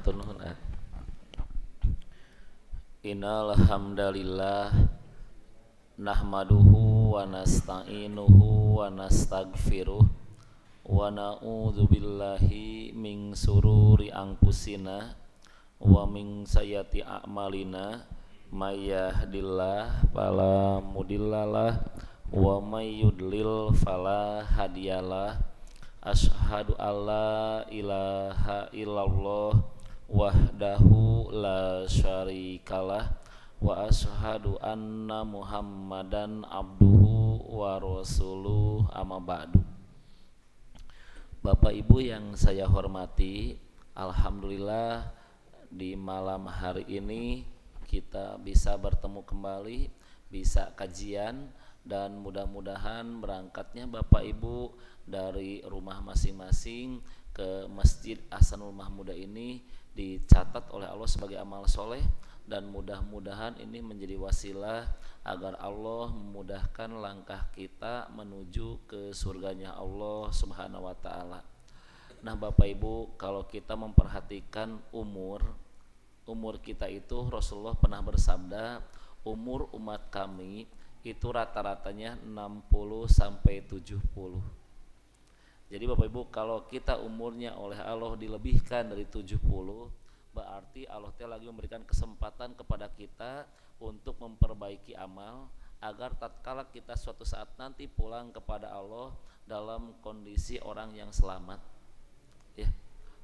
Matur nuhun. Innal hamdalillah nahmaduhu wa nasta'inuhu wa nastaghfiruh wa na'udzu billahi min sururi anfusina wa min sayyiati a'malina may yahdihillahu fala mudhillalah wa may yudlil fala hadiyalah. Asyhadu alla ilaha illallah wahdahu la syarikalah wa asyhadu anna muhammadan abduhu wa rasuluh, amma ba'du. Bapak Ibu yang saya hormati, alhamdulillah di malam hari ini kita bisa bertemu kembali, bisa kajian, dan mudah-mudahan berangkatnya Bapak Ibu dari rumah masing-masing ke Masjid Ahsanul Mahmudah ini dicatat oleh Allah sebagai amal soleh, dan mudah-mudahan ini menjadi wasilah agar Allah memudahkan langkah kita menuju ke surganya Allah Subhanahu wa ta'ala. Nah Bapak Ibu, kalau kita memperhatikan umur kita itu, Rasulullah pernah bersabda, umur umat kami itu rata-ratanya 60 sampai 70. Jadi Bapak Ibu, kalau kita umurnya oleh Allah dilebihkan dari 70, berarti Allah lagi memberikan kesempatan kepada kita untuk memperbaiki amal, agar tatkala kita suatu saat nanti pulang kepada Allah dalam kondisi orang yang selamat. Ya.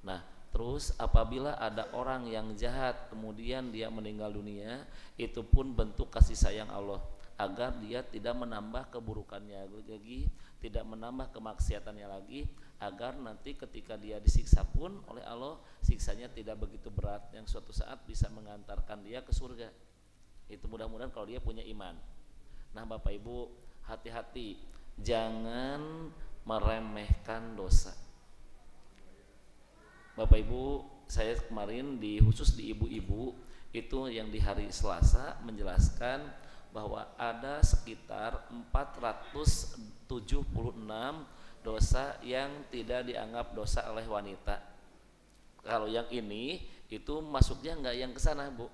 Nah, terus apabila ada orang yang jahat kemudian dia meninggal dunia, itu pun bentuk kasih sayang Allah, agar dia tidak menambah keburukannya lagi, tidak menambah kemaksiatannya lagi, agar nanti ketika dia disiksa pun oleh Allah, siksanya tidak begitu berat yang suatu saat bisa mengantarkan dia ke surga. Itu mudah-mudahan kalau dia punya iman. Nah Bapak Ibu, hati-hati, jangan meremehkan dosa. Bapak Ibu, saya kemarin khusus di ibu-ibu itu yang di hari Selasa menjelaskan bahwa ada sekitar 476 dosa yang tidak dianggap dosa oleh wanita. Kalau yang ini itu masuknya enggak yang ke sana, Bu.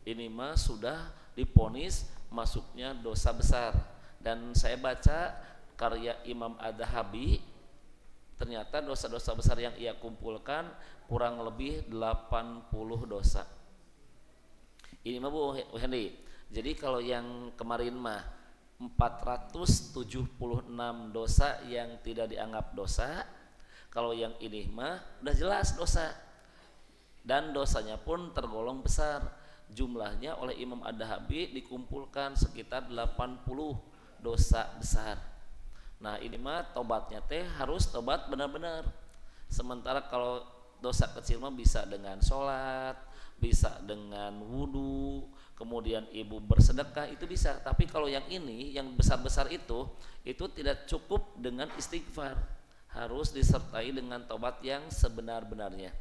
Ini mah sudah diponis masuknya dosa besar. Dan saya baca karya Imam Adz-Dzahabi, ternyata dosa-dosa besar yang ia kumpulkan kurang lebih 80 dosa. Ini mah Bu Hendy. Jadi kalau yang kemarin mah 476 dosa yang tidak dianggap dosa, kalau yang ini mah udah jelas dosa, dan dosanya pun tergolong besar. Jumlahnya oleh Imam Adz-Dzahabi dikumpulkan sekitar 80 dosa besar. Nah ini mah tobatnya harus tobat benar-benar. Sementara kalau dosa kecil mah bisa dengan sholat, bisa dengan wudu, kemudian ibu bersedekah, itu bisa. Tapi kalau yang ini, yang besar-besar itu tidak cukup dengan istighfar, harus disertai dengan tobat yang sebenar-benarnya.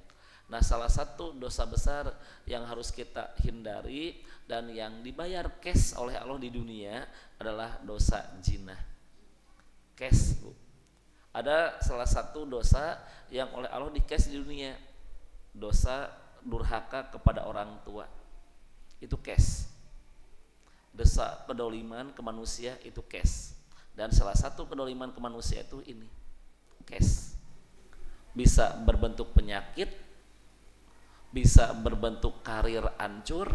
Nah salah satu dosa besar yang harus kita hindari dan yang dibayar cash oleh Allah di dunia adalah dosa zina. Cash, Bu. Ada salah satu dosa yang oleh Allah di cash di dunia, dosa durhaka kepada orang tua, itu cash. Dosa kedoliman ke manusia itu cash. Dan salah satu kedoliman ke manusia itu ini cash. Bisa berbentuk penyakit, bisa berbentuk karir hancur,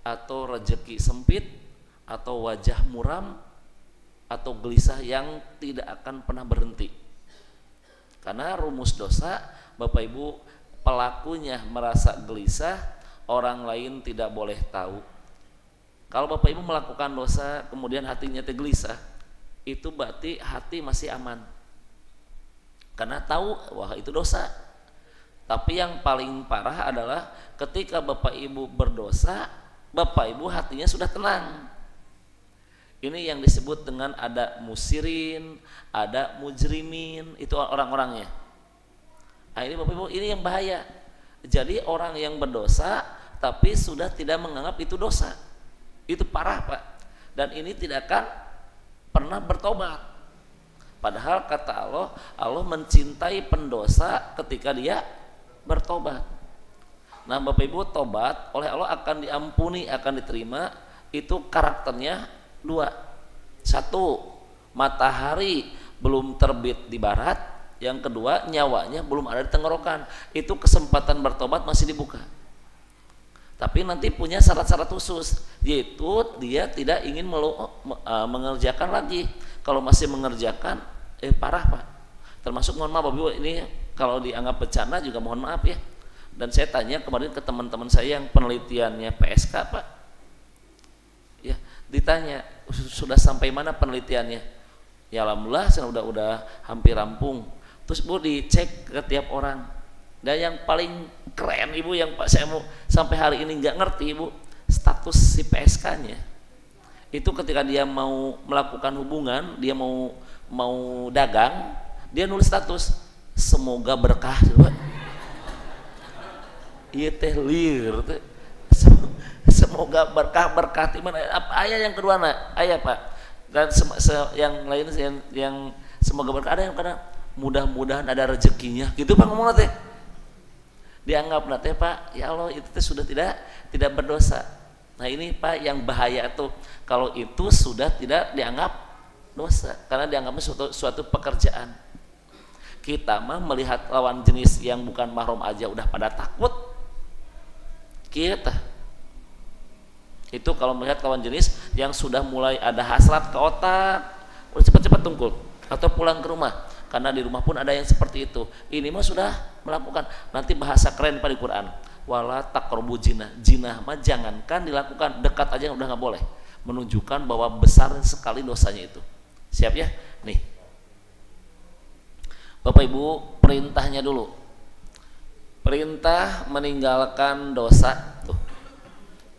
atau rezeki sempit, atau wajah muram, atau gelisah yang tidak akan pernah berhenti. Karena rumus dosa, Bapak Ibu, pelakunya merasa gelisah, orang lain tidak boleh tahu. Kalau Bapak Ibu melakukan dosa kemudian hatinya gelisah, itu berarti hati masih aman, karena tahu wah itu dosa. Tapi yang paling parah adalah ketika Bapak Ibu berdosa, Bapak Ibu hatinya sudah tenang. Ini yang disebut dengan ada musirin, ada mujrimin, itu orang-orangnya. Nah ini Bapak Ibu, ini yang bahaya. Jadi orang yang berdosa tapi sudah tidak menganggap itu dosa, itu parah Pak. Dan ini tidak akan pernah bertobat. Padahal kata Allah, Allah mencintai pendosa ketika dia bertobat. Nah Bapak Ibu, tobat oleh Allah akan diampuni, akan diterima. Itu karakternya dua. Satu, matahari belum terbit di barat. Yang kedua, nyawanya belum ada di tenggorokan. Itu kesempatan bertobat masih dibuka. Tapi nanti punya syarat-syarat khusus, yaitu dia tidak ingin mengerjakan lagi. Kalau masih mengerjakan, parah Pak. Termasuk mohon maaf Bapak Ibu, ini kalau dianggap bencana juga mohon maaf ya. Dan saya tanya kemarin ke teman-teman saya yang penelitiannya PSK Pak, ya ditanya sudah sampai mana penelitiannya. Ya alhamdulillah saya udah hampir rampung. Terus Bu dicek ke tiap orang. Dan yang paling keren Ibu, yang Pak saya mau sampai hari ini nggak ngerti Ibu, status si PSK-nya itu ketika dia mau melakukan hubungan, dia mau dagang, dia nulis status semoga berkah. Iya teh lir, semoga berkah di mana? Apa ayat yang kedua nak? Ayat Pak. Dan yang lain yang semoga berkah, ada yang kadang mudah-mudahan ada rezekinya, gitu Pak ngomong teh. Dianggap nanti Pak, ya Allah itu sudah tidak berdosa. Nah ini Pak yang bahaya tuh, kalau itu sudah tidak dianggap dosa, karena dianggapnya suatu pekerjaan. Kita mah melihat lawan jenis yang bukan mahram aja udah pada takut. Kita itu kalau melihat lawan jenis yang sudah mulai ada hasrat ke otak, udah cepat-cepat tungkul atau pulang ke rumah. Karena di rumah pun ada yang seperti itu. Ini mah sudah melakukan. Nanti bahasa keren Pak di Quran. Wala taqrabu zina. Zina mah jangankan dilakukan, dekat aja udah nggak boleh. Menunjukkan bahwa besar sekali dosanya itu. Siap ya? Nih. Bapak Ibu, perintahnya dulu. Perintah meninggalkan dosa. Tuh.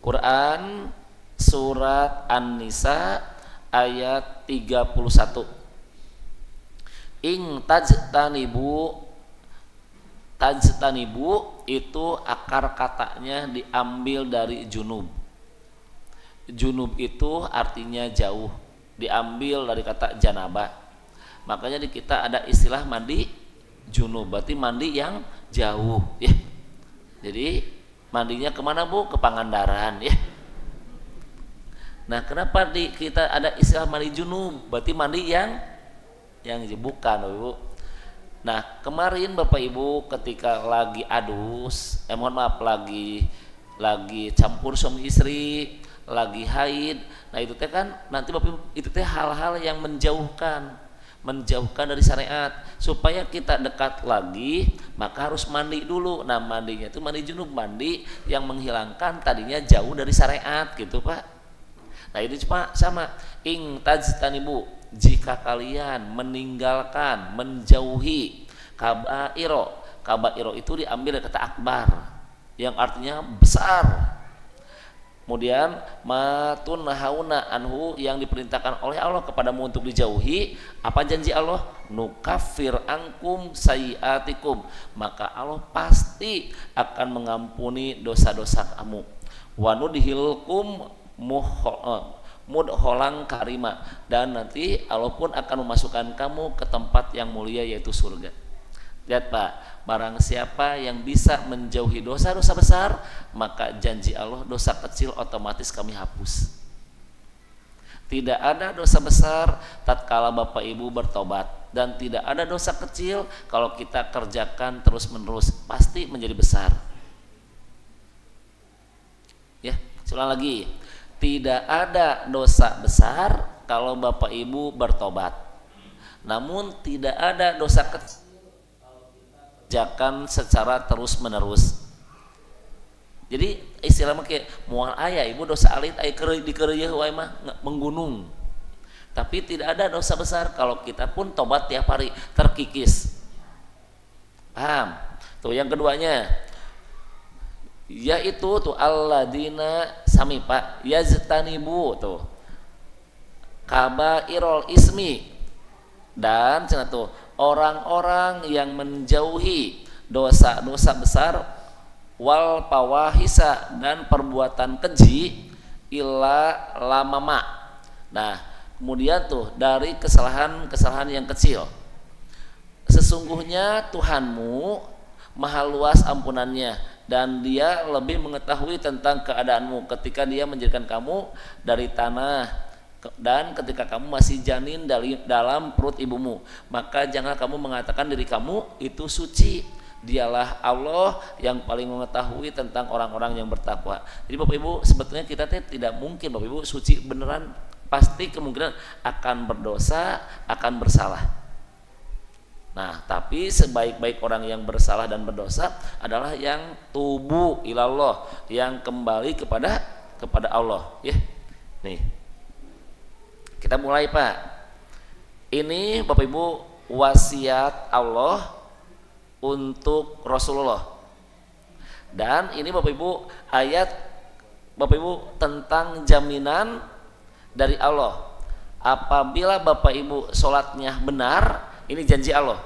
Quran surat An-Nisa ayat 31. Ing tajtanibu itu akar katanya diambil dari junub. Junub itu artinya jauh, diambil dari kata janabah. Makanya di kita ada istilah mandi junub, berarti mandi yang jauh ya. Jadi mandinya kemana Bu? Ke Pangandaran ya. Nah kenapa di kita ada istilah mandi junub? Berarti mandi yang bukan Ibu. Nah kemarin Bapak Ibu ketika lagi adus, mohon maaf lagi campur suami istri, lagi haid, nah itu teh kan nanti Bapak Ibu itu teh hal-hal yang menjauhkan dari syariat. Supaya kita dekat lagi maka harus mandi dulu. Nah mandinya itu mandi junub, mandi yang menghilangkan tadinya jauh dari syariat gitu Pak. Nah itu cuma sama ing tajtanibu, jika kalian meninggalkan, menjauhi kabairo. Kabairo itu diambil dari kata akbar yang artinya besar. Kemudian matun hauna anhu, yang diperintahkan oleh Allah kepadamu untuk dijauhi. Apa janji Allah? Nukafir angkum sayiatikum, maka Allah pasti akan mengampuni dosa-dosa kamu. Wanudhilkum mudholang karima, dan nanti Allah pun akan memasukkan kamu ke tempat yang mulia yaitu surga. Lihat Pak, barang siapa yang bisa menjauhi dosa-dosa besar, maka janji Allah dosa kecil otomatis kami hapus. Tidak ada dosa besar tatkala Bapak Ibu bertobat, dan tidak ada dosa kecil kalau kita kerjakan terus-menerus pasti menjadi besar. Ya, ulang lagi. Tidak ada dosa besar kalau Bapak Ibu bertobat. Namun tidak ada dosa kecil kerjakan secara terus-menerus. Jadi istilah make moal aya Ibu dosa alit aya dikeureuh wae mah menggunung. Tapi tidak ada dosa besar kalau kita pun tobat tiap hari terkikis. Paham? Tuh yang keduanya yaitu tuh alladzina sami Pak yaztanibu tuh kabairul ismi, dan cenah tuh orang-orang yang menjauhi dosa-dosa besar, wal pawahisa, dan perbuatan keji, illa lamama. Nah kemudian tuh dari kesalahan-kesalahan yang kecil, sesungguhnya Tuhanmu maha luas ampunannya, dan dia lebih mengetahui tentang keadaanmu ketika dia menjadikan kamu dari tanah dan ketika kamu masih janin dalam perut ibumu. Maka jangan kamu mengatakan diri kamu itu suci. Dialah Allah yang paling mengetahui tentang orang-orang yang bertakwa. Jadi Bapak Ibu, sebetulnya kita tidak mungkin Bapak Ibu suci beneran, pasti kemungkinan akan berdosa, akan bersalah. Nah, tapi sebaik-baik orang yang bersalah dan berdosa adalah yang tubu ilallah, yang kembali kepada Allah, ya. Nih. Kita mulai, Pak. Ini Bapak Ibu wasiat Allah untuk Rasulullah. Dan ini Bapak Ibu ayat Bapak Ibu tentang jaminan dari Allah. Apabila Bapak Ibu sholatnya benar, ini janji Allah,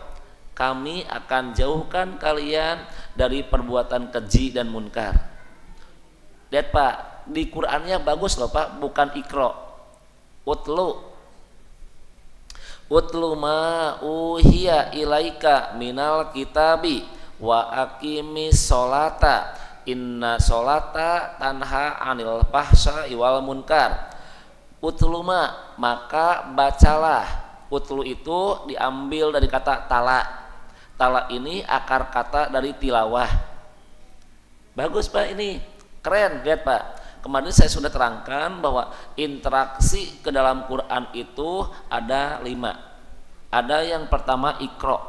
kami akan jauhkan kalian dari perbuatan keji dan munkar. Lihat Pak, di Qur'annya bagus loh Pak, bukan ikro. Utlu ma uhiya ilaika minal kitabi wa aqimis sholata inna sholata tanha anil fahsya'i wal munkar. Utlu ma, maka bacalah. Utlu itu diambil dari kata tala. Tala ini akar kata dari tilawah. Bagus Pak, ini keren. Lihat Pak, kemarin saya sudah terangkan bahwa interaksi ke dalam Quran itu ada 5. Ada yang pertama ikro,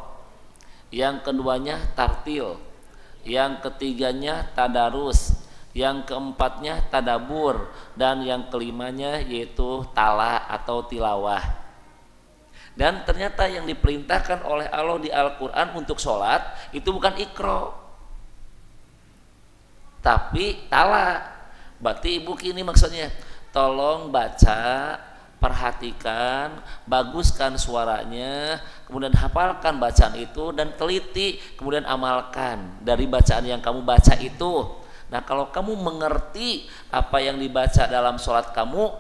yang keduanya tartil, yang ketiganya tadarus, yang keempatnya tadabur, dan yang kelimanya yaitu tala atau tilawah. Dan ternyata yang diperintahkan oleh Allah di Al-Quran untuk sholat itu bukan ikro, tapi tala. Berarti ibu kini maksudnya tolong baca, perhatikan, baguskan suaranya, kemudian hafalkan bacaan itu dan teliti, kemudian amalkan dari bacaan yang kamu baca itu. Nah, kalau kamu mengerti apa yang dibaca dalam sholat kamu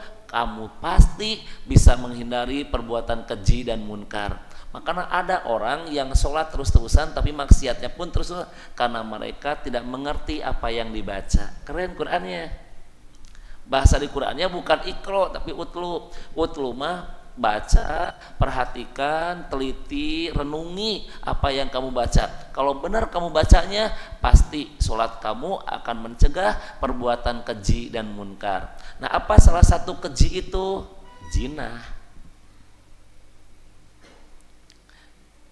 pasti bisa menghindari perbuatan keji dan munkar. Makanya ada orang yang sholat terus-terusan tapi maksiatnya pun terus karena mereka tidak mengerti apa yang dibaca. Keren Qur'annya. Bahasa di Qur'annya bukan ikro tapi utlu. Utlu mah baca, perhatikan, teliti, renungi apa yang kamu baca. Kalau benar kamu bacanya, pasti sholat kamu akan mencegah perbuatan keji dan munkar. Nah, apa salah satu keji itu? Zina.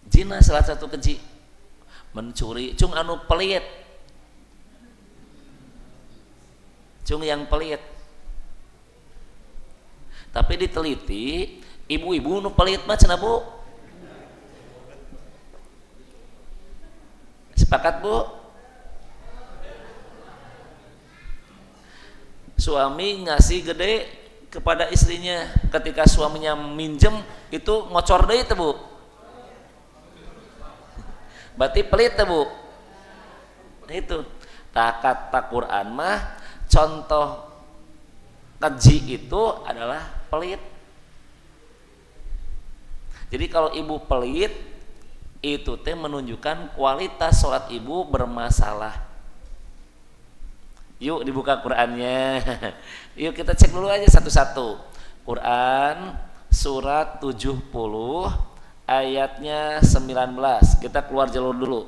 Zina salah satu keji. Mencuri, cung anu pelit, cung yang pelit. Tapi diteliti, ibu-ibu nu pelit mah cenah Bu. Sepakat Bu? Suami ngasih gede kepada istrinya, ketika suaminya minjem itu ngocor deui teh Bu. Berarti pelit teh Bu. Nah itu. Kata Quran mah contoh keji itu adalah pelit. Jadi kalau ibu pelit itu teh menunjukkan kualitas sholat ibu bermasalah. Yuk dibuka Qur'annya. Yuk kita cek dulu aja satu-satu. Quran surat 70 ayatnya 19. Kita keluar jalur dulu.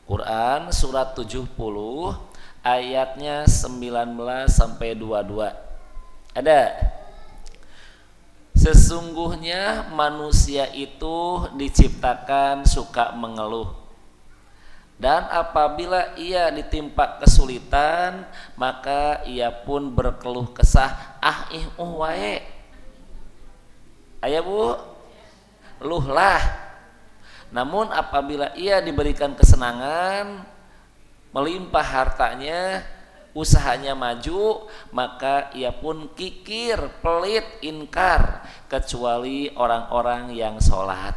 Quran surat 70 ayatnya 19 sampai 22. Ada. Sesungguhnya manusia itu diciptakan suka mengeluh, dan apabila ia ditimpa kesulitan maka ia pun berkeluh kesah wae. Aya Bu, luhlah. Namun apabila ia diberikan kesenangan, melimpah hartanya, usahanya maju, maka ia pun kikir, pelit, inkar, kecuali orang-orang yang sholat.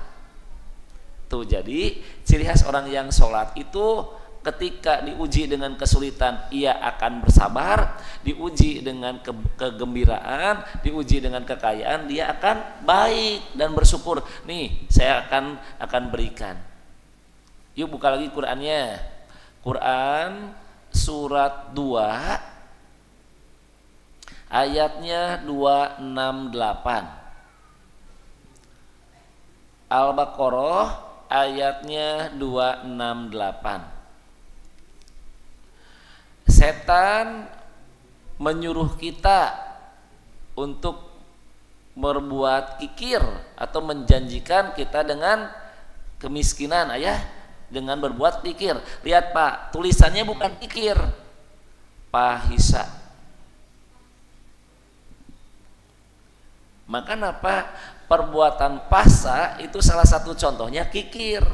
Tuh, jadi ciri khas orang yang sholat itu ketika diuji dengan kesulitan ia akan bersabar, diuji dengan kegembiraan, diuji dengan kekayaan dia akan baik dan bersyukur. Nih saya akan berikan. Yuk buka lagi Qurannya. Quran surat 2 ayatnya 268. Al-Baqarah ayatnya 268. Setan menyuruh kita untuk berbuat kikir atau menjanjikan kita dengan kemiskinan, ayah, dengan berbuat kikir. Lihat Pak, tulisannya bukan kikir, pahisa. Maka apa? Perbuatan pasa itu salah satu contohnya kikir.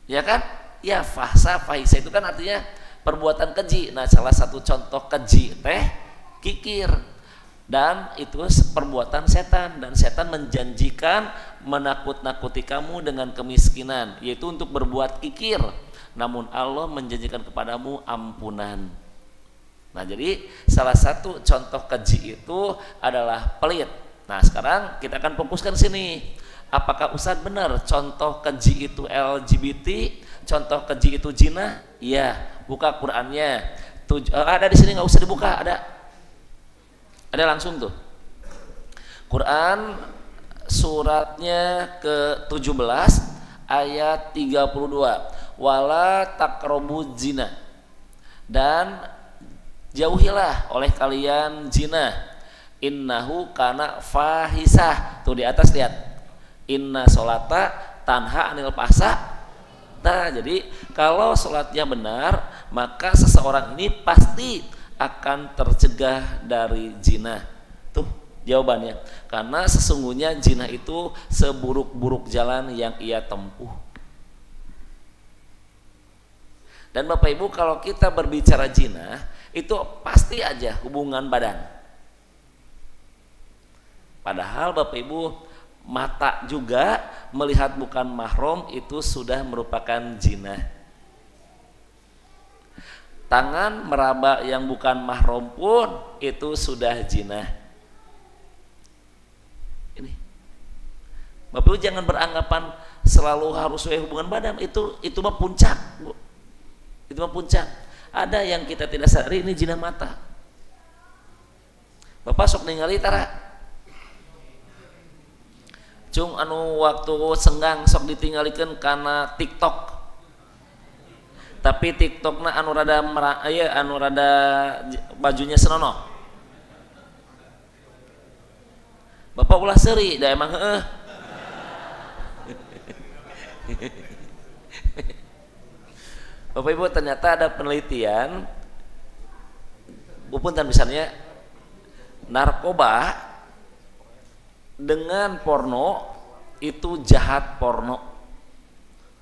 Ya kan? Ya fahsa, fahisa itu kan artinya perbuatan keji. Nah salah satu contoh keji teh kikir. Dan itu perbuatan setan. Dan setan menjanjikan menakut-nakuti kamu dengan kemiskinan, yaitu untuk berbuat kikir. Namun Allah menjanjikan kepadamu ampunan. Nah jadi salah satu contoh keji itu adalah pelit. Nah sekarang kita akan fokuskan sini. Apakah Ustadz benar contoh keji itu LGBT, contoh keji itu zina? Iya, buka Qurannya. Ada di sini, nggak usah dibuka, ada langsung tuh. Quran suratnya ke-17 ayat 32. Wala taqrabuz zina, dan jauhilah oleh kalian zina, innahu kana fahisah. Tuh di atas lihat, inna sholata tanha anil fahsya. Nah jadi kalau sholatnya benar maka seseorang ini pasti akan tercegah dari zina. Tuh jawabannya, karena sesungguhnya zina itu seburuk-buruk jalan yang ia tempuh. Dan Bapak Ibu, kalau kita berbicara zina itu pasti aja hubungan badan. Padahal Bapak Ibu, mata juga melihat bukan mahram itu sudah merupakan zina. Tangan meraba yang bukan mahram pun itu sudah zina. Ini Bapak Ibu jangan beranggapan selalu harus hubungan badan, itu mah puncak, Bu. Itu mah puncak. Ada yang kita tidak sadari ini zina mata. Bapak sok ningali tara cung anu waktu senggang sok ditinggalikeun karena TikTok. Tapi TikTokna anu rada anu rada bajunya senonoh. Bapak ulah seuri da emang heueuh. Bapak Ibu, ternyata ada penelitian punten misalnya narkoba dengan porno itu jahat porno.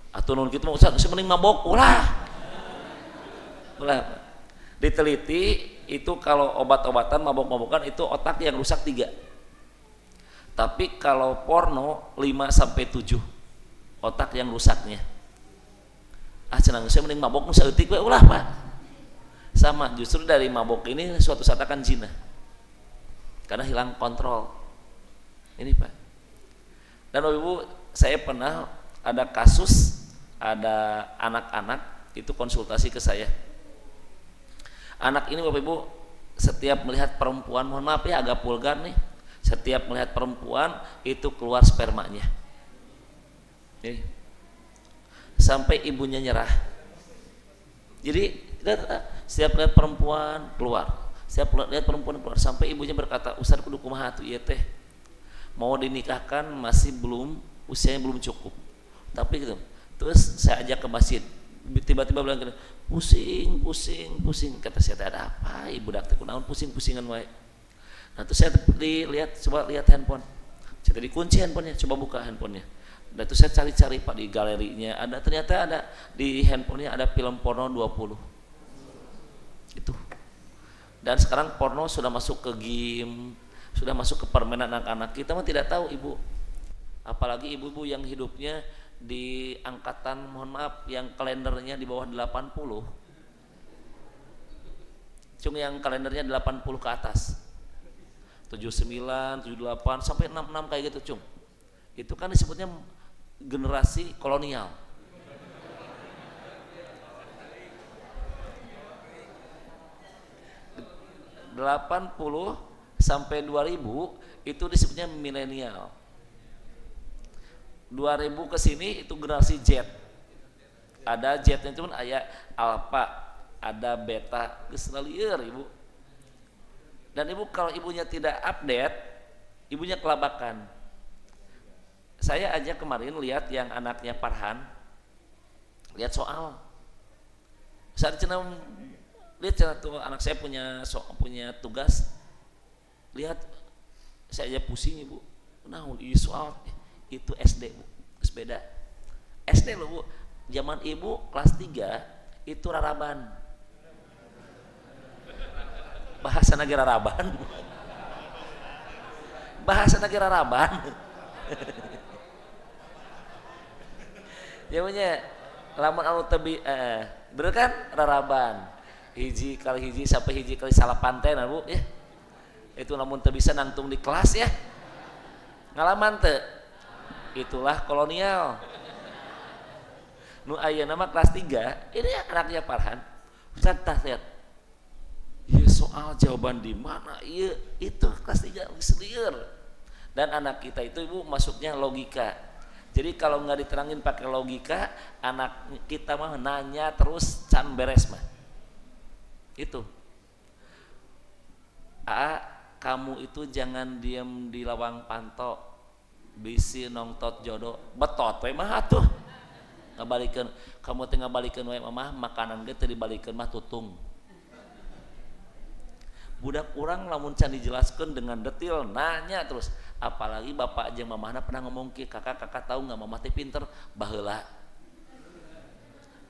Atau nun kitu mah usah mending mabok ulah. Diteliti itu kalau obat-obatan mabok-mabokan itu otak yang rusak 3. Tapi kalau porno 5-7 otak yang rusaknya. Cenah saya mending mabok nu saeutik we ulah Pak. Sama, justru dari mabok ini suatu saat akan zina. Karena hilang kontrol. Ini Pak. Dan Bapak Ibu, saya pernah ada kasus, ada anak-anak itu konsultasi ke saya. Anak ini Bapak Ibu setiap melihat perempuan, mohon maaf ya agak vulgar nih, setiap melihat perempuan itu keluar spermanya. Jadi, sampai ibunya nyerah. Jadi setiap lihat perempuan keluar, setiap lihat perempuan keluar, sampai ibunya berkata, Ustaz kudu kumaha atuh ieu teh? Mau dinikahkan masih belum, usianya belum cukup. Tapi gitu. Terus saya ajak ke masjid. Tiba-tiba bilang gini, pusing. Kata saya, ada apa? Ibu dak teh kunaon pusing-pusingan wae. Nah, terus saya coba lihat handphone. Saya tadi kunci handphonenya, coba buka handphonenya. Dan terus saya cari-cari Pak di galerinya, ternyata ada di handphonenya ada film porno 20. Itu. Dan sekarang porno sudah masuk ke game, sudah masuk ke permainan anak-anak. Kita mah tidak tahu Ibu. Apalagi ibu-ibu yang hidupnya di angkatan, mohon maaf, yang kalendernya di bawah 80, cung yang kalendernya 80 ke atas, 79, 78 sampai 66 kayak gitu cung, itu kan disebutnya generasi kolonial. Delapan puluh sampai 2000 itu disebutnya milenial. 2000 ke sini itu generasi Z. Ada Z-nya cuman aya alpha, ada beta, geus lieur ibu. Dan ibu kalau ibunya tidak update, ibunya kelabakan. Saya aja kemarin lihat yang anaknya Farhan, lihat soal. Saat cenah lihat tuh anak saya punya tugas, lihat saya aja pusing ibu, nah soal itu SD bu, beda SD loh bu, zaman ibu kelas 3 itu raraban, bahasa negara raraban, bahasa negara raraban. Ya punya lamun anu tebi bener kan raraban. Hiji kali hiji sampai hiji kali salapan teh bu ya, itu namun teu bisa nangtung di kelas ya, ngalaman teu, itulah kolonial. Nu ayeuna mah kelas 3 ini anaknya Farhan, Ustaz tah lihat ieu soal jawaban di mana ieu itu kelas 3 geus lieur. Dan anak kita itu ibu masuknya logika, jadi kalau nggak diterangin pakai logika, anak kita mah nanya terus can beres mah. Itu kamu itu jangan diem di lawang panto bisi nongtot jodoh betot we mah atuh ngabalikeun, kamu teh ngabalikeun we mah makanan ge teu dibalikeun mah tutung. Budak urang lamun can dijelaskeun dengan detil nanya terus, apalagi bapak jeung mamahna pernah ngomong ki kakak tahu nggak mamah teh pinter baheula.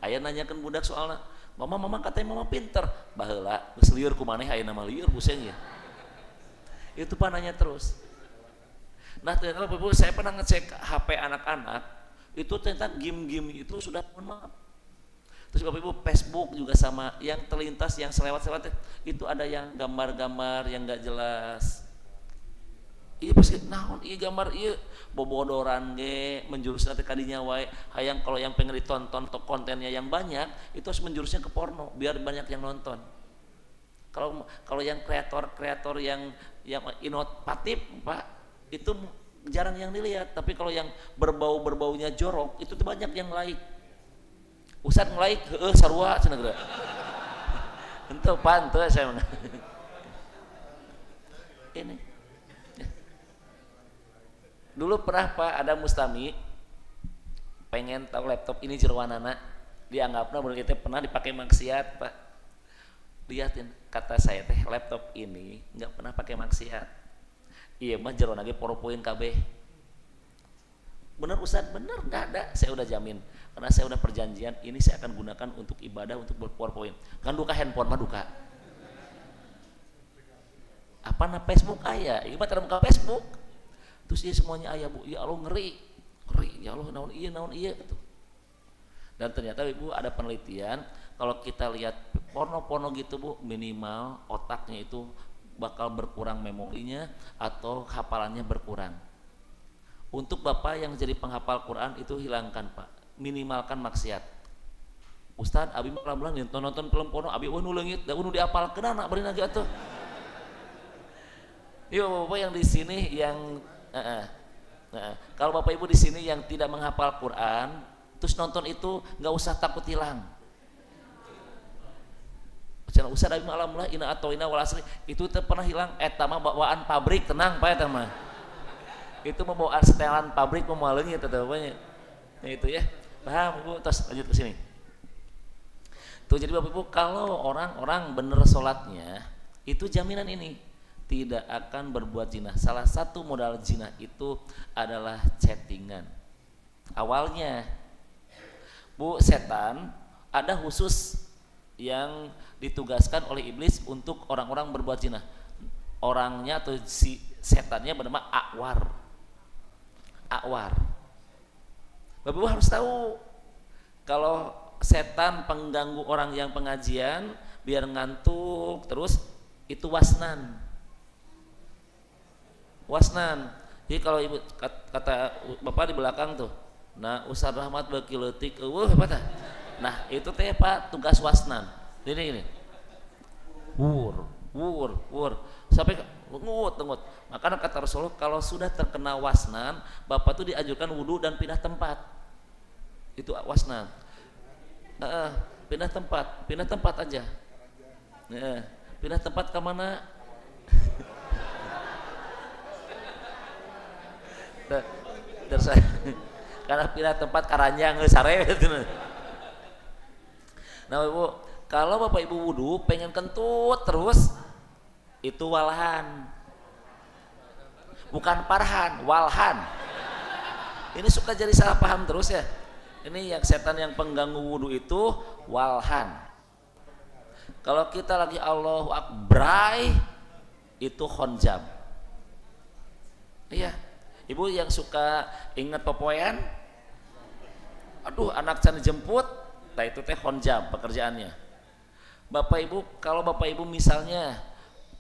Aya nanyakeun budak soalna, mama katanya mama pinter baheula geus lieur kumaneh ayeuna mah lieur pusing ya. Itu Pak nanya terus. Nah ternyata Bapak saya pernah ngecek HP anak-anak itu ternyata game-game itu sudah, mohon maaf. Terus Bapak Ibu Facebook juga sama, yang terlintas yang selewat-selewat itu ada yang gambar-gambar yang nggak jelas. Iya pas naon iya gambar iya bobodoran ge menjurusna teh kadinya wae, hayang kalau yang pengen ditonton atau kontennya yang banyak itu harus menjurusnya ke porno biar banyak yang nonton. Kalau yang kreator yang inovatif Pak itu jarang yang dilihat, tapi kalau yang berbaunya jorok itu tuh banyak yang like. Ustad nge-like heueuh sarua cenah geura. Henteu Pak, henteu saya mah. Ini dulu pernah Pak ada mustami pengen tahu laptop ini jeroanana, dianggapna bener kita pernah dipakai maksiat Pak. Liatin kata saya teh laptop ini nggak pernah pakai maksiat. Iya mah jeroana ge PowerPoint kabeh. Bener Ustaz, bener nggak ada, saya udah jamin karena saya udah perjanjian ini saya akan gunakan untuk ibadah, untuk PowerPoint. Kan duka handphone mah duka. Apa na Facebook aya? Ieu mah tara buka Facebook. Terus dia semuanya ayah bu, ya Allah ngeri, ya Allah naon iya gitu. Dan ternyata ibu ada penelitian kalau kita lihat porno gitu bu, minimal otaknya itu bakal berkurang memorinya atau hafalannya berkurang. Untuk bapak yang jadi penghafal Quran itu hilangkan Pak, minimalkan maksiat. Ustad, abi mah pelan-pelan nonton film porno, abi nu leungit, da nu diapalkeun anak bari lagi atuh. Yuk bapak yang di sini yang kalau bapak ibu di sini yang tidak menghafal Quran terus nonton itu nggak usah takut hilang. Cenah Ustaz abi malam lah ina atau ina wal asri itu teu pernah hilang, eta mah bawaan pabrik, tenang Pak eta mah. Itu mah bawaan setelan pabrik mah leungit eta bapaknya. Nah itu ya. Paham Bu? Terus lanjut ke sini. Tuh jadi Bapak Ibu kalau orang-orang bener salatnya itu jaminan ini tidak akan berbuat zina. Salah satu modal zina itu adalah chattingan. Awalnya, Bu, setan ada khusus yang ditugaskan oleh iblis untuk orang-orang berbuat zina. Orangnya atau si setannya bernama Akwar. Bapak Ibu harus tahu kalau setan pengganggu orang yang pengajian biar ngantuk terus itu wasnan. Jadi kalau ibu kata bapak di belakang tuh, nah Ustaz Rahmat beki leutik apa tah? Nah itu teh Pak tugas wasnan. Ini wur sampai ngut. Makanya kata Rasulullah kalau sudah terkena wasnan bapak tuh dianjurkan wudu dan pindah tempat. Itu wasnan. Pindah tempat aja. Pindah tempat ke mana? Karena pindah tempat karanjang sare. Nah Ibu, kalau Bapak Ibu wudu pengen kentut terus itu walhan. Bukan parhan, walhan. Ini suka jadi salah paham terus ya. Ini yang setan yang pengganggu wudu itu walhan. Kalau kita lagi Allahu Akbar itu khonjam. Iya. Ibu yang suka ingat pepoean, aduh anak can dijemput, nah itu teh khonjam pekerjaannya. Bapak Ibu, kalau Bapak Ibu misalnya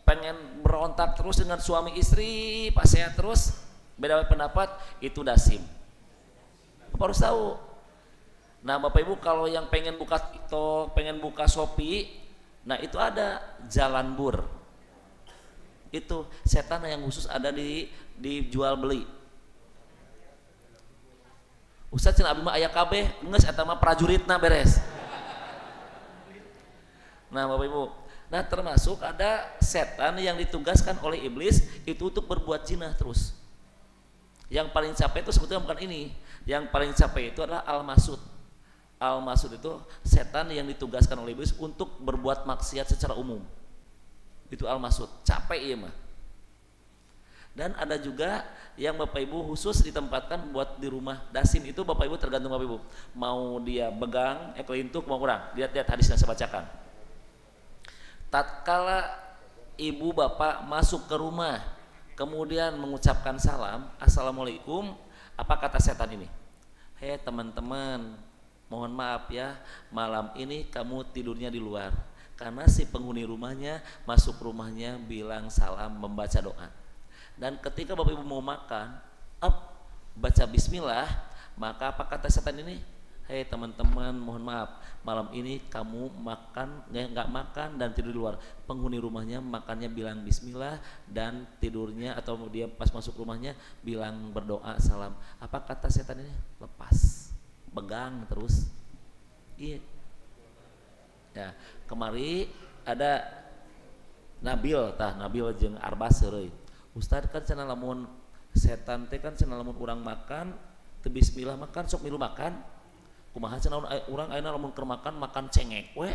pengen berontak terus dengan suami istri, pas saya terus beda pendapat, itu dasim. Bapak harus tahu. Nah Bapak Ibu kalau yang pengen buka TikTok, pengen buka Shopee, nah itu ada jalan bur. Itu setan yang khusus ada di jual beli. Ustaz cina abdi mah aya kabeh, geus eta mah prajuritna beres. Nah Bapak Ibu, nah termasuk ada setan yang ditugaskan oleh iblis itu untuk berbuat zina terus. Yang paling capek itu sebetulnya bukan ini. Yang paling capek itu adalah al-masud. Al-masud itu setan yang ditugaskan oleh iblis untuk berbuat maksiat secara umum. Itu al-masud, capek iya mah. Dan ada juga yang Bapak Ibu khusus ditempatkan buat di rumah. Dasim itu Bapak Ibu tergantung Bapak Ibu. Mau dia begang, kelintuk mau kurang. Lihat hadisnya saya bacakan. Tatkala ibu bapak masuk ke rumah, kemudian mengucapkan salam, assalamualaikum, apa kata setan ini? Hei teman-teman, mohon maaf ya, malam ini kamu tidurnya di luar. Karena si penghuni rumahnya masuk rumahnya bilang salam, membaca doa. Dan ketika Bapak Ibu mau makan, baca bismillah, maka apa kata setan ini? Hei teman-teman, mohon maaf, malam ini kamu makan nggak makan dan tidur di luar. Penghuni rumahnya makannya bilang bismillah dan tidurnya atau dia pas masuk rumahnya bilang berdoa salam. Apa kata setan ini? Lepas, pegang terus. Iya. Ya, kemari ada Nabil jeung Arbas seureuy. Ustad kan cenah lamun setan teh kan cenah lamun urang makan teu bismillah makan sok milu makan. Kumaha cenah urang ayeuna lamun keur makan cengek we.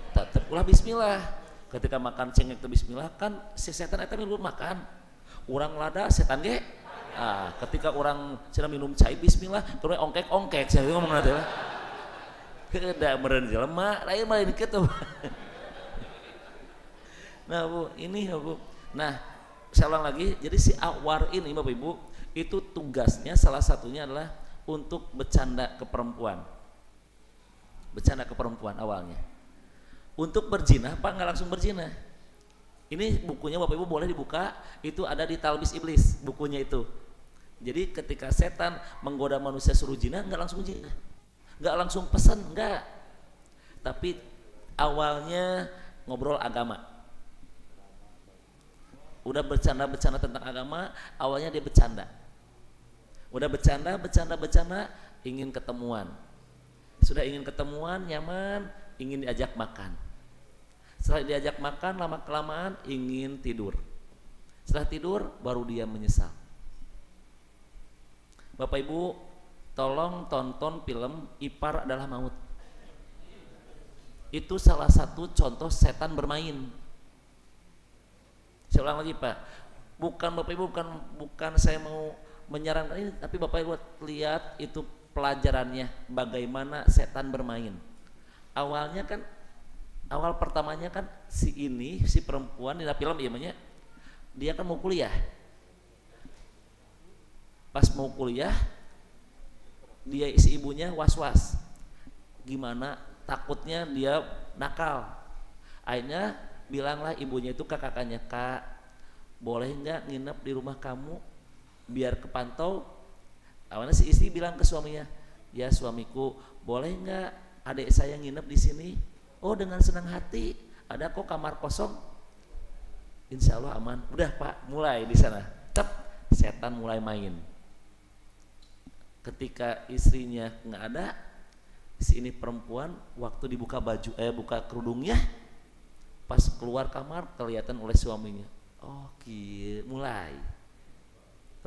Tetep ulah bismillah. Ketika makan cengek teu bismillah kan si setan eta milu makan. Urang lada setan ge. Ah, ketika urang cenah minum cai bismillah terus ongkek-ongkek cenah ngomongna teh. Kedah meureun jelema lain mah ini kitu. Nah Bu, ini ya Bu. Nah, saya ulang lagi, jadi si awar ini Bapak Ibu, itu tugasnya salah satunya adalah untuk bercanda ke perempuan. Bercanda ke perempuan awalnya. Untuk berzina, Pak nggak langsung berzina. Ini bukunya Bapak Ibu boleh dibuka, itu ada di Talbis Iblis, bukunya itu. Jadi ketika setan menggoda manusia suruh zina, nggak langsung zina. Nggak langsung pesan, nggak. Tapi awalnya ngobrol agama. Udah bercanda tentang agama, awalnya dia bercanda. Udah bercanda, ingin ketemuan. Sudah ingin ketemuan, nyaman, ingin diajak makan. Setelah diajak makan, lama-kelamaan ingin tidur. Setelah tidur, baru dia menyesal. Bapak Ibu, tolong tonton film Ipar Adalah Maut. Itu salah satu contoh setan bermain. Saya ulang lagi Pak, bukan Bapak Ibu bukan saya mau menyarankan ini, tapi Bapak Ibu lihat itu pelajarannya bagaimana setan bermain. Awal pertamanya kan si perempuan di film iamanya dia kan mau kuliah. Pas mau kuliah dia isi ibunya was-was, gimana takutnya dia nakal. Akhirnya bilanglah ibunya itu ke kakaknya, kak boleh nggak nginep di rumah kamu biar kepantau. Awalnya si istri bilang ke suaminya, ya suamiku boleh nggak adik saya nginep di sini. Oh dengan senang hati, ada kok kamar kosong. Insya Allah aman. Udah pak, mulai di sana. Tep, setan mulai main. Ketika istrinya nggak ada, si ini perempuan waktu dibuka baju, buka kerudungnya, pas keluar kamar kelihatan oleh suaminya. Oh mulai.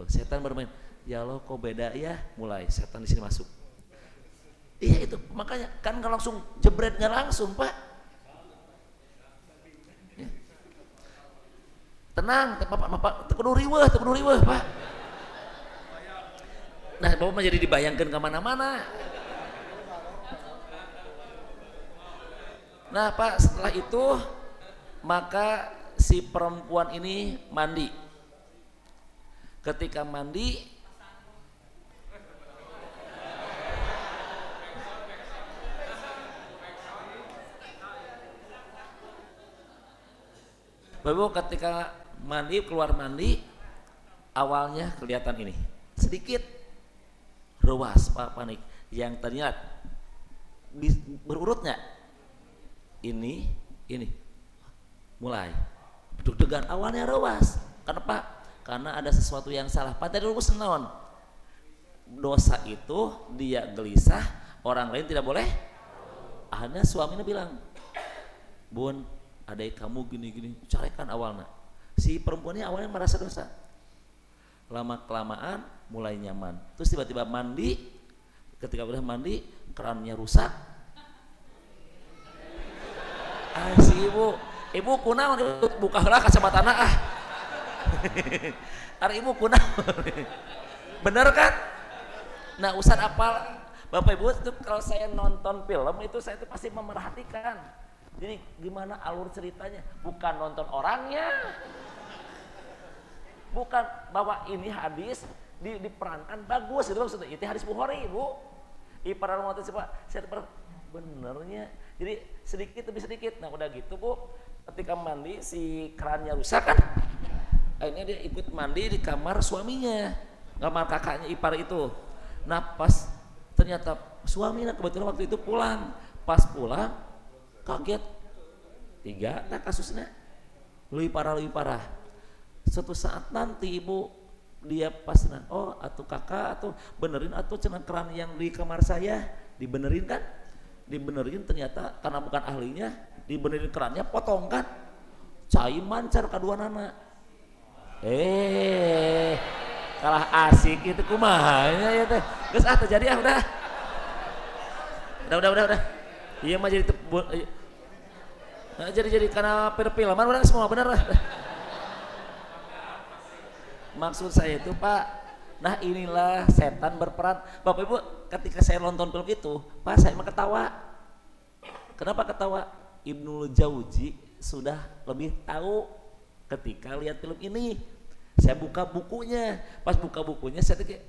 Tuh, setan bermain. Ya Allah kok beda ya, mulai setan di sini masuk. Iya itu makanya kan nggak langsung jebret, nggak langsung pak. Ya. Tenang, bapak tekudu riweuh pak. Nah bapak mah jadi dibayangkan kemana-mana. Nah pak setelah itu maka si perempuan ini mandi. Ketika mandi Bapak ketika mandi, keluar mandi, awalnya kelihatan ini sedikit ruas pak panik. Yang tadinya berurut nggak? Ini mulai deg-degan. Awalnya ruas. Kenapa? Karena ada sesuatu yang salah. Pada dulu senawan dosa itu dia gelisah, orang lain tidak boleh. Akhirnya suaminya bilang, bun adek kamu gini-gini, carikan awalnya. Si perempuannya awalnya merasa dosa, lama kelamaan mulai nyaman. Terus tiba-tiba mandi, ketika udah mandi kerannya rusak. Si ibu kunaon bukalah kacamatana ah. Ari ibu kunaon. Bener kan? Nah Ustaz apal, Bapak Ibu itu kalau saya nonton film itu saya itu pasti memerhatikan. Jadi gimana alur ceritanya, bukan nonton orangnya, bukan bahwa ini hadis diperankan bagus itu maksudnya. Itu hadis Bukhari bu. Ibarat mau coba saya benernya. Jadi sedikit demi sedikit. Nah udah gitu bu, ketika mandi si kerannya rusak kan, akhirnya dia ikut mandi di kamar suaminya, kamar kakaknya ipar itu. Nah pas ternyata suaminya kebetulan waktu itu pulang, pas pulang kaget 3 nah kasusnya lebih parah. Suatu saat nanti ibu dia pas oh atau kakak atau benerin atau cenah keran yang di kamar saya dibenerin kan, dibenerin ternyata karena bukan ahlinya dibenerin kerannya potong kan, cai mancar kedua nana. Kalah asik itu kumahanya ya teh. Geus terjadi udah. Iya mah jadi jadi karena perfilman orang semua bener lah. Maksud saya itu Pak, nah inilah setan berperan. Bapak Ibu ketika saya nonton film itu, Pak saya mah ketawa. Kenapa ketawa? Ibnul Jauzi sudah lebih tahu ketika lihat film ini. Saya buka bukunya, pas buka bukunya saya kayak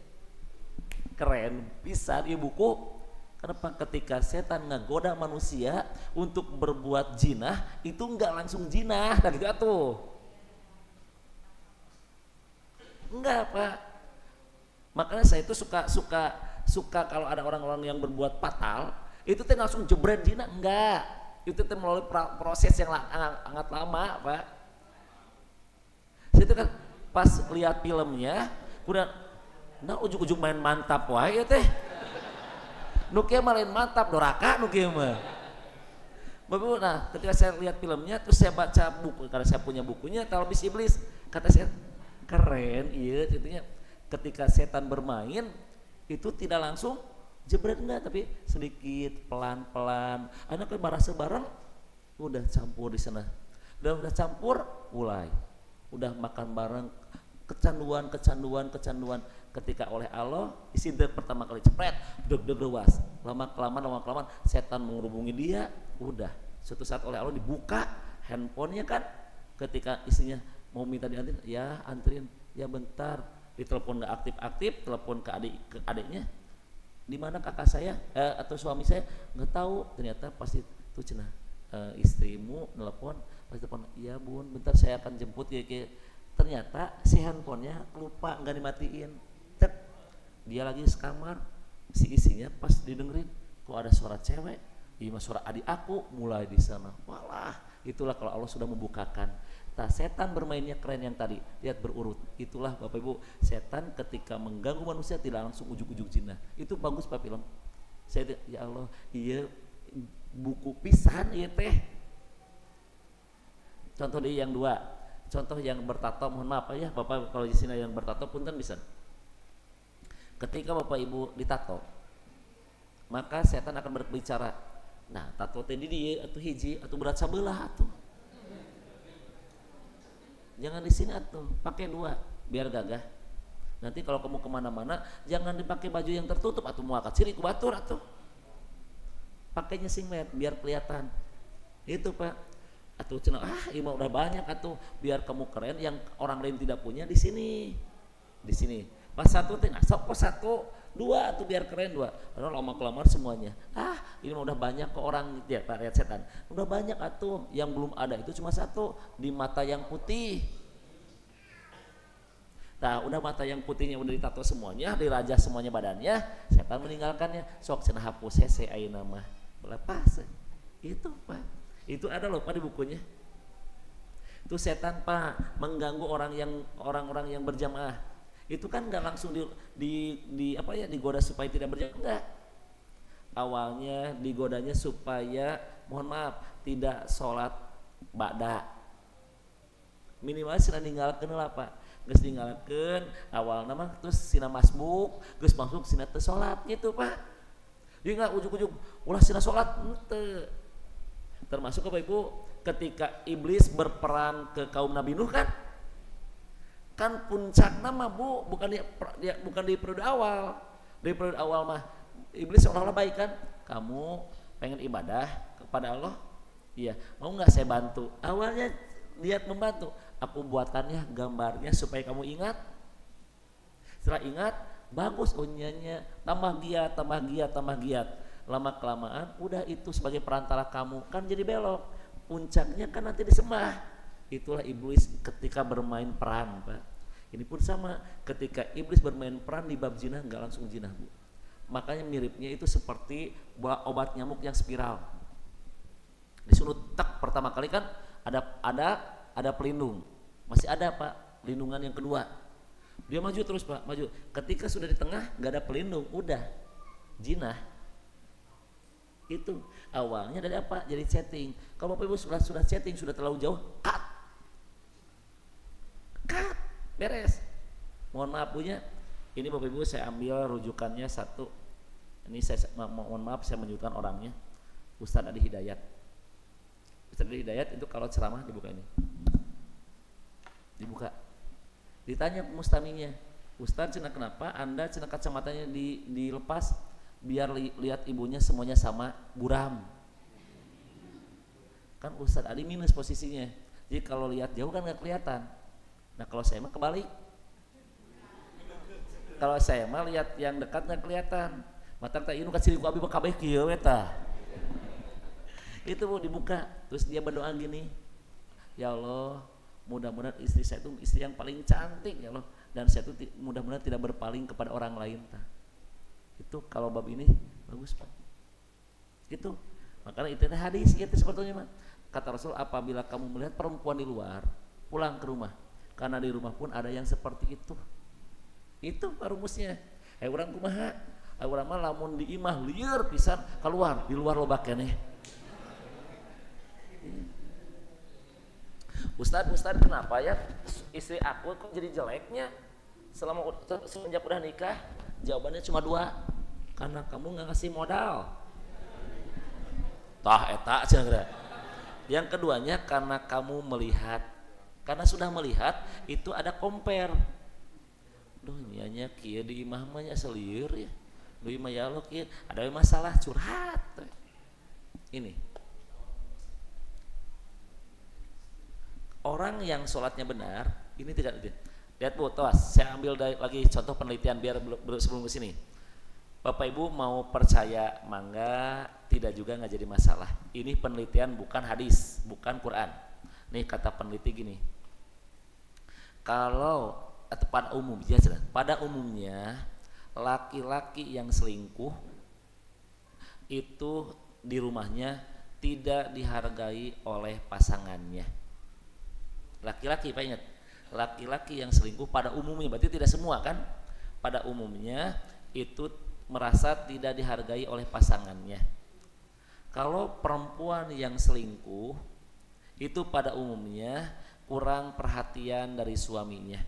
keren bisa di buku. Kenapa? Ketika setan ngegoda manusia untuk berbuat jinah itu enggak langsung jinah, dan gitu atuh. Enggak Pak. Makanya saya itu suka kalau ada orang-orang yang berbuat fatal itu teh langsung jebret jinah, enggak. Itu teh melalui proses yang sangat lama Pak. Saya itu kan pas lihat filmnya, udah, nah ujung-ujung main mantap wae ya teh. Nukia malah mantap doraka nukia mah. Bapak, nah ketika saya lihat filmnya terus saya baca buku karena saya punya bukunya Talbis Iblis, kata saya keren iya intinya ketika setan bermain itu tidak langsung jebret enggak tapi sedikit pelan-pelan. Anak merasa bareng udah campur di sana. Udah campur mulai. Udah makan bareng kecanduan ketika oleh Allah isinter pertama kali cepret deg ruas lama kelamaan setan menghubungi dia, udah suatu saat oleh Allah dibuka handphonenya kan, ketika istrinya mau minta dianterin, ya anterin ya bentar, ditelepon nggak aktif telepon ke adiknya, di mana kakak saya atau suami saya, nggak tahu. Ternyata pasti tuh cenah istrimu nelpon, pasti telepon, iya bun bentar saya akan jemput ya. Ternyata si handphonenya lupa nggak dimatiin. Tet, dia lagi sekamar, si isinya pas didengerin kok ada suara cewek, iya suara adik aku, mulai di sana. Walah, itulah kalau Allah sudah membukakan. Nah, setan bermainnya keren yang tadi, lihat berurut. Itulah Bapak Ibu, setan ketika mengganggu manusia tidak langsung ujuk-ujuk jinah. Itu bagus Pak film. Saya ya Allah, iya buku pisan iya teh. Contoh di yang dua, contoh yang bertato, mohon maaf ya Bapak kalau di sini yang bertato punten bisa. Ketika Bapak Ibu ditato, maka setan akan berbicara. Nah, tato teh di dia atau hiji atau berat sebelah atuh. Jangan di sini atuh, pakai dua biar gagah. Nanti kalau kamu kemana-mana jangan dipakai baju yang tertutup atau mau angkat ciri ku batur atuh. Pakainya singlet biar kelihatan. Itu Pak. Atuh cenah ini udah banyak atuh, biar kamu keren yang orang lain tidak punya di sini. Di sini. Pas satu teh sok satu, dua atuh biar keren dua. Karena lama kelamar semuanya. Ini udah banyak kok orang ya Pak lihat setan. Udah banyak atuh, yang belum ada itu cuma satu, di mata yang putih. Nah, udah mata yang putihnya udah ditato semuanya, dirajah semuanya badannya, setan meninggalkannya. Sok cenah hapus hese ayeuna mah. Lepas. Itu Pak. Itu ada loh Pak di bukunya. Itu setan Pak mengganggu orang-orang yang berjamaah. Itu kan nggak langsung digoda supaya tidak berjamaah, enggak. Awalnya digodanya supaya mohon maaf tidak sholat ba'da. Minimal sina ninggalkeun lah Pak. Geus ninggalkeun awal nama terus sina masbuk, geus masuk sina teu sholat gitu Pak. Dia nggak ujuk-ujuk ulah sina sholat henteu. Termasuk Bapak Ibu ketika iblis berperang ke kaum Nabi Nuh kan puncak nama Bu bukan di periode awal. Di periode awal mah iblis seolah-olah baik kan, kamu pengen ibadah kepada Allah, iya mau nggak saya bantu. Awalnya lihat membantu, aku buatannya gambarnya supaya kamu ingat. Setelah ingat bagus unyanya, tambah giat. Lama kelamaan udah itu sebagai perantara kamu kan jadi belok, puncaknya kan nanti disembah. Itulah iblis ketika bermain peran Pak. Ini pun sama, ketika iblis bermain peran di bab zina nggak langsung zina Bu. Makanya miripnya itu seperti obat nyamuk yang spiral. Disunut tak pertama kali kan ada pelindung, masih ada Pak pelindungan yang kedua. Dia maju terus Pak, maju. Ketika sudah di tengah nggak ada pelindung, udah zina. Itu awalnya dari apa? Jadi setting. Kalau Bapak Ibu sudah setting sudah terlalu jauh, cut, beres. Mohon maaf punya. Ini Bapak Ibu saya ambil rujukannya satu. Ini saya mohon maaf saya menyebutkan orangnya. Ustadz Adi Hidayat. Ustadz Adi Hidayat itu kalau ceramah dibuka ini. Dibuka. Ditanya mustaminya, Ustadz cenah kenapa Anda cenah kacamatanya dilepas biar lihat ibunya semuanya sama buram. Kan Ustadz Adi minus posisinya. Jadi kalau lihat jauh kan nggak kelihatan. Nah kalau saya mah kebalik. Kalau saya mah lihat yang dekat nggak kelihatan. Mata tak inu kasih ku abi kabeh kieu eta. Itu Bu dibuka, terus dia berdoa gini. Ya Allah, mudah-mudahan istri saya itu istri yang paling cantik ya Allah, dan saya itu mudah-mudahan tidak berpaling kepada orang lain. Itu kalau bab ini bagus Pak. Itu makanya itu hadis itu sebetulnya mah. Kata Rasul, apabila kamu melihat perempuan di luar, pulang ke rumah, karena di rumah pun ada yang seperti itu. Itu rumusnya. Urang kumaha? Urang mah lamun di imah lieur pisan keluar, di luar loba keneh. Ustadz kenapa ya istri aku kok jadi jeleknya semenjak udah nikah? Jawabannya cuma dua, karena kamu nggak ngasih modal. Tah eta cenah. Yang keduanya karena kamu melihat, karena sudah melihat itu ada compare. Duh nyanya kieu di imah mah nya selieur ya. Duh imah ya Allah kieu ada masalah curhat. Ini orang yang sholatnya benar, ini tidak lihat Bu, tos, saya ambil lagi contoh penelitian biar sebelum ke sini. Bapak Ibu mau percaya mangga, tidak juga nggak jadi masalah. Ini penelitian bukan hadis, bukan Quran. Nih kata peneliti gini, kalau pada umumnya laki-laki yang selingkuh itu di rumahnya tidak dihargai oleh pasangannya. Laki-laki, Pak, ingat, laki-laki yang selingkuh pada umumnya, berarti tidak semua kan, pada umumnya itu merasa tidak dihargai oleh pasangannya. Kalau perempuan yang selingkuh itu pada umumnya kurang perhatian dari suaminya.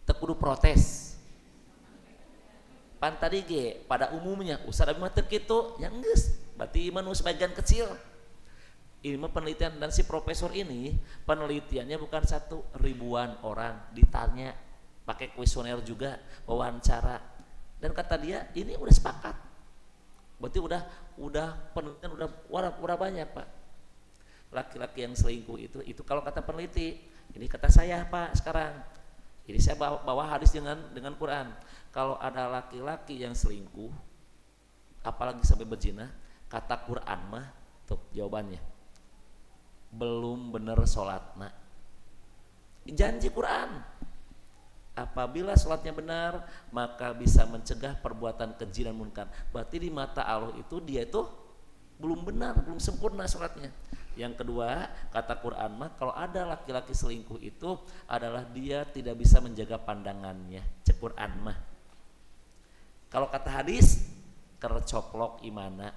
Tekudu protes. Pan tadi ge pada umumnya Ustaz abi mah teu kitu, ya geus. Berarti iman sebagian kecil. Ini mah penelitian, dan si profesor ini penelitiannya bukan satu, ribuan orang ditanya, pakai kuesioner juga, wawancara, dan kata dia ini udah sepakat. Berarti udah penelitian udah banyak, Pak. Laki-laki yang selingkuh itu kalau kata peneliti, ini kata saya, Pak, sekarang. Jadi saya bawa hadis dengan Quran. Kalau ada laki-laki yang selingkuh, apalagi sampai berzina, kata Quran mah, tuh jawabannya, belum bener sholatna. Janji Quran, apabila sholatnya benar maka bisa mencegah perbuatan keji dan munkar. Berarti di mata Allah itu dia itu belum benar, belum sempurna sholatnya. Yang kedua, kata Quran mah, kalau ada laki-laki selingkuh itu adalah dia tidak bisa menjaga pandangannya. Cek Quran mah. Kalau kata hadis, kercoplok imana.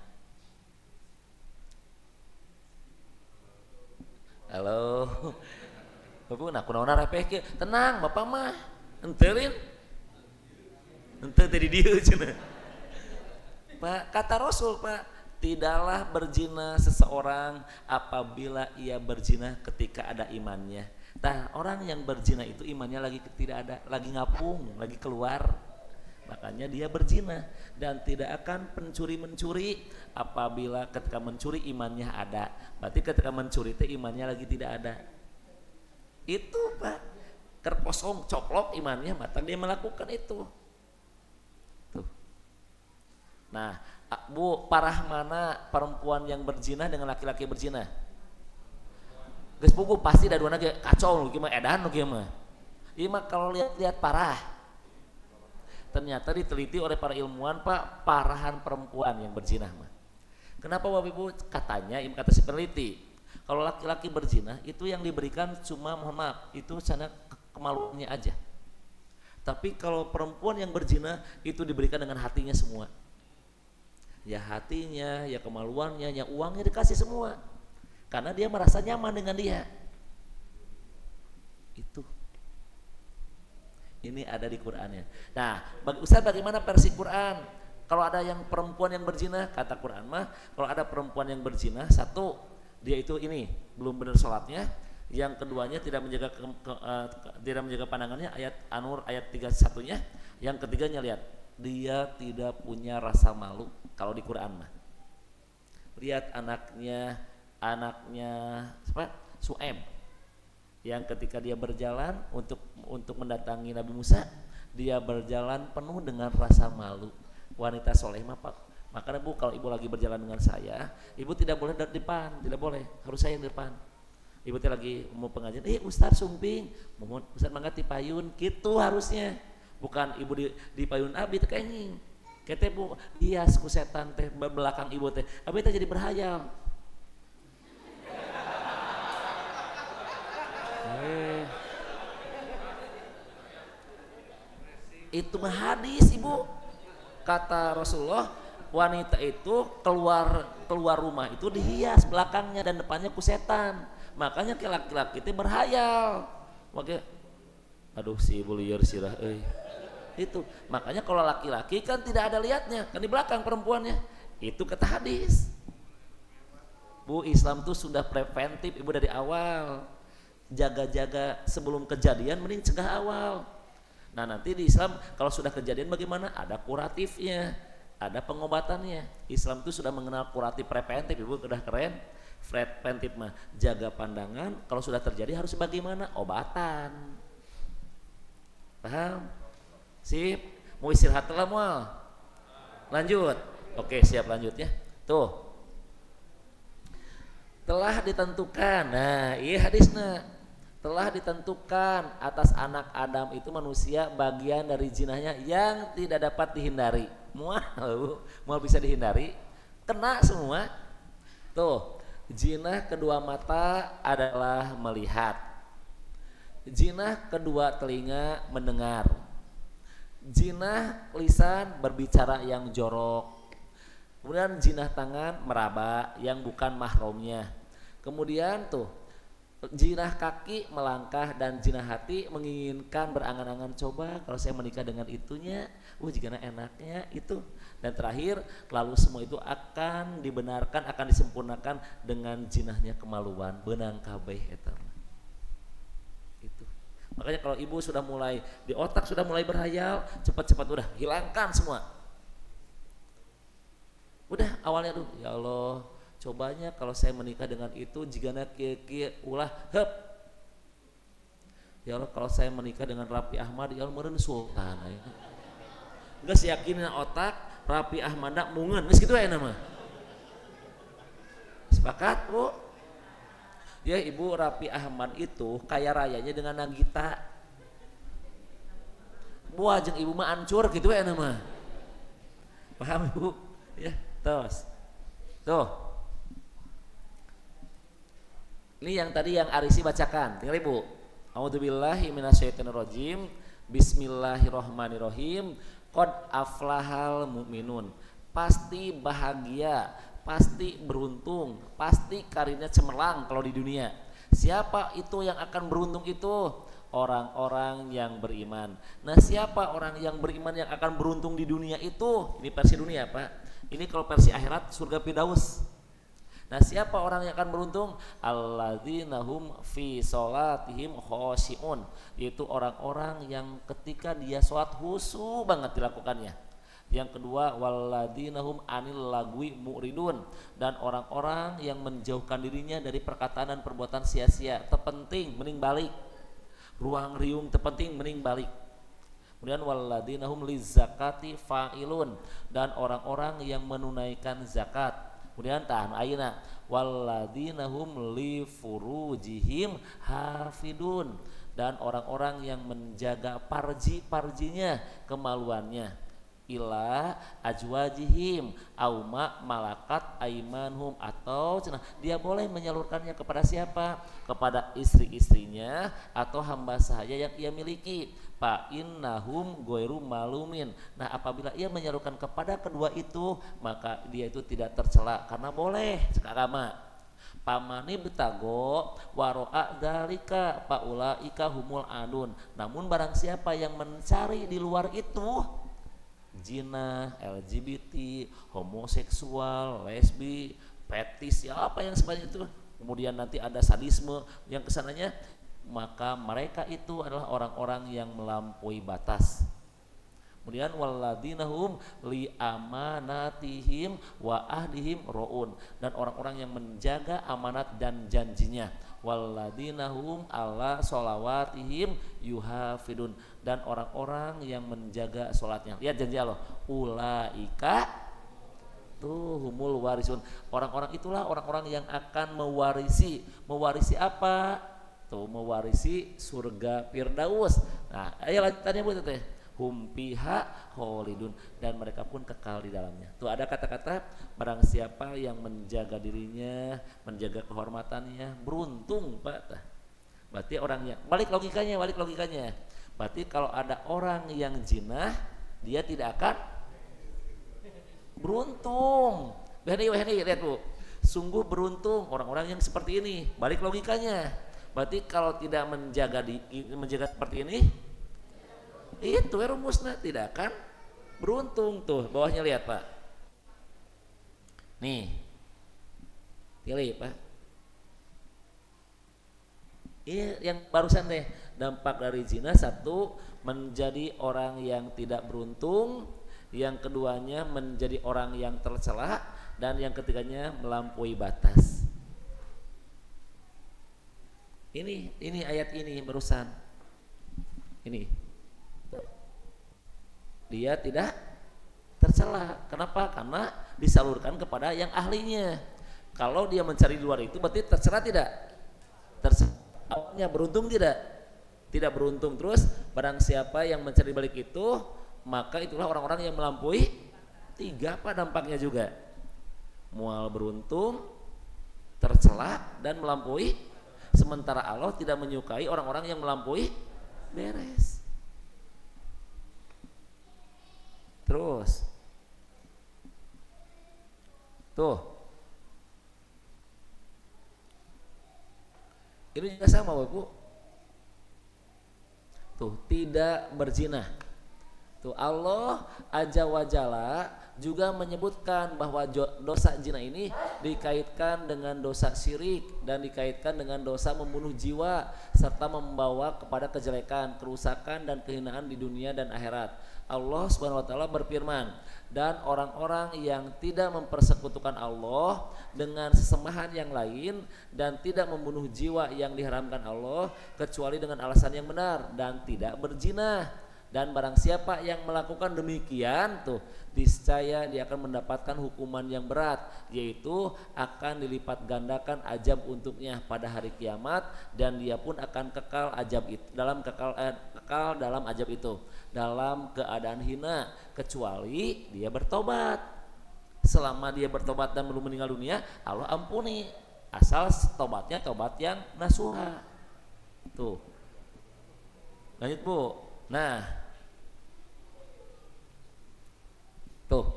Halo, bapak nak kunaon repeh ke? Tenang, bapak mah entelin, ente tadi dia cina. Pak, kata Rasul, Pak, tidaklah berzina seseorang apabila ia berzina ketika ada imannya. Nah, orang yang berzina itu imannya lagi tidak ada, lagi ngapung, lagi keluar. Makanya dia berzina, dan tidak akan mencuri apabila ketika mencuri imannya ada. Berarti ketika mencuri itu imannya lagi tidak ada. Itu, Pak, kerkosong coplok imannya, maka dia melakukan itu. Tuh. Nah, Bu, parah mana perempuan yang berzina dengan laki-laki berzina? Geus buku pasti daduana ge kacau nu gimana edan nu gimana. Ieu mah kalau lihat-lihat parah. Ternyata diteliti oleh para ilmuwan, Pak, parahan perempuan yang berzina mah. Kenapa Bapak Ibu? Katanya, kata si peneliti, kalau laki-laki berzina itu yang diberikan cuma, mohon maaf, itu sana kemaluannya aja. Tapi kalau perempuan yang berzina itu diberikan dengan hatinya semua. Ya hatinya, ya kemaluannya, ya uangnya dikasih semua. Karena dia merasa nyaman dengan dia. Itu. Ini ada di Qur'annya. Nah, Ustaz, bagaimana versi Quran? Kalau ada yang perempuan yang berzina, kata Quran mah, kalau ada perempuan yang berzina, satu, dia itu ini belum benar sholatnya. Yang keduanya tidak menjaga pandangannya, ayat An-Nur ayat 31-nya. Yang ketiganya lihat, dia tidak punya rasa malu. Kalau di Quran mah, lihat anaknya siapa? Su'aib, yang ketika dia berjalan untuk mendatangi Nabi Musa, dia berjalan penuh dengan rasa malu. Wanita soleh mah, Pak, maka Bu, kalau ibu lagi berjalan dengan saya, ibu tidak boleh di depan, tidak boleh, harus saya yang di depan. Ibu teh lagi mau pengajian, Ustaz sumping, mohon Ustaz mangga ti payun, gitu harusnya. Bukan ibu di payun abi teh kenging. Kete Bu, hias ku setan teh belakang ibu teh. Abi teh jadi berhayal. Itu mah hadis, Ibu. Kata Rasulullah, wanita itu keluar rumah itu dihias belakangnya dan depannya ku setan. Makanya ke laki-laki itu berhayal. Makanya aduh si ibu liar sirah itu. Makanya kalau laki-laki kan tidak ada lihatnya, kan di belakang perempuannya. Itu kata hadis. Bu, Islam tuh sudah preventif, Ibu, dari awal. Jaga-jaga sebelum kejadian, mending cegah awal. Nah, nanti di Islam kalau sudah kejadian bagaimana? Ada kuratifnya, ada pengobatannya. Islam itu sudah mengenal kuratif preventif, Ibu, udah keren. Preventif mah jaga pandangan, kalau sudah terjadi harus bagaimana? Obatan. Paham? Sip. Mau istirahat lah mual. Lanjut. Oke, siap lanjut ya. Tuh. Telah ditentukan. Nah, iya hadisnya. Telah ditentukan atas anak Adam itu manusia bagian dari jinahnya yang tidak dapat dihindari. Mual bisa dihindari, kena semua. Tuh, jinah kedua mata adalah melihat. Jinah kedua telinga mendengar. Jinah lisan berbicara yang jorok. Kemudian jinah tangan meraba yang bukan mahramnya. Kemudian tuh jinah kaki melangkah dan jinah hati menginginkan berangan-angan, coba kalau saya menikah dengan itunya, jika enaknya itu. Dan terakhir lalu semua itu akan dibenarkan, akan disempurnakan dengan jinahnya kemaluan, benang kabeh eta. Itu. Makanya kalau ibu sudah mulai di otak sudah mulai berhayal, cepat-cepat udah hilangkan semua. Udah awalnya tuh, ya Allah, cobanya kalau saya menikah dengan itu jigana kieu-kieu ulah hep. Ya Allah, kalau saya menikah dengan Rapi Ahmad, ya Allah meureun sultan. Geus yakin otak Rapi Ahmada mungeun, geus kitu aya nama. Sepakat, Bu? Ya, Ibu, Rapi Ahmad itu kaya rayanya dengan Nagita. Buah jeung ibu mah ancur gitu ya nama. Paham Ibu? Ya, terus. Tuh. Ini yang tadi yang Arisi bacakan. Dengar Ibu. A'udzubillahi minasyaitonirrajim. Bismillahirrahmanirrahim. Qad aflahal mu'minun. Pasti bahagia, pasti beruntung, pasti karirnya cemerlang kalau di dunia. Siapa itu yang akan beruntung itu? Orang-orang yang beriman. Nah, siapa orang yang beriman yang akan beruntung di dunia itu? Ini versi dunia, Pak. Ini kalau versi akhirat surga Firdaus. Nah, siapa orang yang akan beruntung? Alladzina hum fi sholatihim khoshi'un. Yaitu orang-orang yang ketika dia sholat khusyuk banget dilakukannya. Yang kedua, walladzinahum anil lagwi mu'ridun, dan orang-orang yang menjauhkan dirinya dari perkataan dan perbuatan sia-sia. Terpenting mending balik. Ruang riung terpenting mending balik. Kemudian walladzinahum lizakati fa'ilun, dan orang-orang yang menunaikan zakat. Kemudian tahan ayeuna walladzinahum li furujihim hafidun, dan orang-orang yang menjaga parjinya, kemaluannya. Ila ajwajihim auma malakat aimanhum, atau dia boleh menyalurkannya kepada siapa? Kepada istri-istrinya atau hamba sahaya yang ia miliki. Fa innahum ghairu malumin. Nah, apabila ia menyalurkan kepada kedua itu, maka dia itu tidak tercela karena boleh agama. Pamani betago waro'a dzalika paulaika humul adun. Namun barang siapa yang mencari di luar itu, zina, LGBT, homoseksual, lesbi, fetis, ya apa yang sebanyak itu, kemudian nanti ada sadisme yang kesananya, maka mereka itu adalah orang-orang yang melampaui batas. Kemudian walladzinahum li amanatihim wa ahdihim raun, dan orang-orang yang menjaga amanat dan janjinya. Walladzinahum ala sholawatihim yuhafidun, dan orang-orang yang menjaga sholatnya. Lihat janji Allah, ulaika tuh humul warisun. Orang-orang itulah orang-orang yang akan mewarisi apa? Tuh mewarisi surga Firdaus. Nah, ayo lanjutannya Bu teh. Hum fiha khalidun, dan mereka pun kekal di dalamnya. Tuh ada kata-kata barang siapa yang menjaga dirinya, menjaga kehormatannya, beruntung Pak. Berarti orangnya balik logikanya. Berarti kalau ada orang yang jinah, dia tidak akan beruntung. Wahani lihat Bu, sungguh beruntung orang-orang yang seperti ini. Balik logikanya. Berarti kalau tidak menjaga seperti ini, itu rumusnya tidak akan beruntung. Tuh bawahnya lihat Pak, nih pilih Pak, ini yang barusan deh. Dampak dari zina, satu, menjadi orang yang tidak beruntung. Yang keduanya menjadi orang yang tercela, dan yang ketiganya melampaui batas. Ini ayat ini barusan ini. dia tidak tercela. Kenapa? Karena disalurkan kepada yang ahlinya. Kalau dia mencari di luar itu berarti tercela tidak? Tercela. Awalnya beruntung tidak? Tidak beruntung. Terus barang siapa yang mencari balik itu, maka itulah orang-orang yang melampaui 3 apa dampaknya juga. Mual beruntung, tercela, dan melampaui. Sementara Allah tidak menyukai orang-orang yang melampaui beres. Terus tuh, ini juga sama Bapak. Tuh, tidak berzina. Tuh, Allah Azza wa Jalla juga menyebutkan bahwa dosa zina ini dikaitkan dengan dosa syirik dan dikaitkan dengan dosa membunuh jiwa serta membawa kepada kejelekan, kerusakan dan kehinaan di dunia dan akhirat. Allah Subhanahu wa taala berfirman, dan orang-orang yang tidak mempersekutukan Allah dengan sesembahan yang lain dan tidak membunuh jiwa yang diharamkan Allah kecuali dengan alasan yang benar dan tidak berzina. Dan barang siapa yang melakukan demikian, tuh, niscaya dia akan mendapatkan hukuman yang berat, yaitu akan dilipat gandakan azab untuknya pada hari kiamat, dan dia pun akan kekal azab itu kekal dalam azab itu dalam keadaan hina, kecuali dia bertobat. Selama dia bertobat dan belum meninggal dunia, Allah ampuni, asal tobatnya tobat yang nasuha. Tuh, lanjut Bu. Nah, tuh,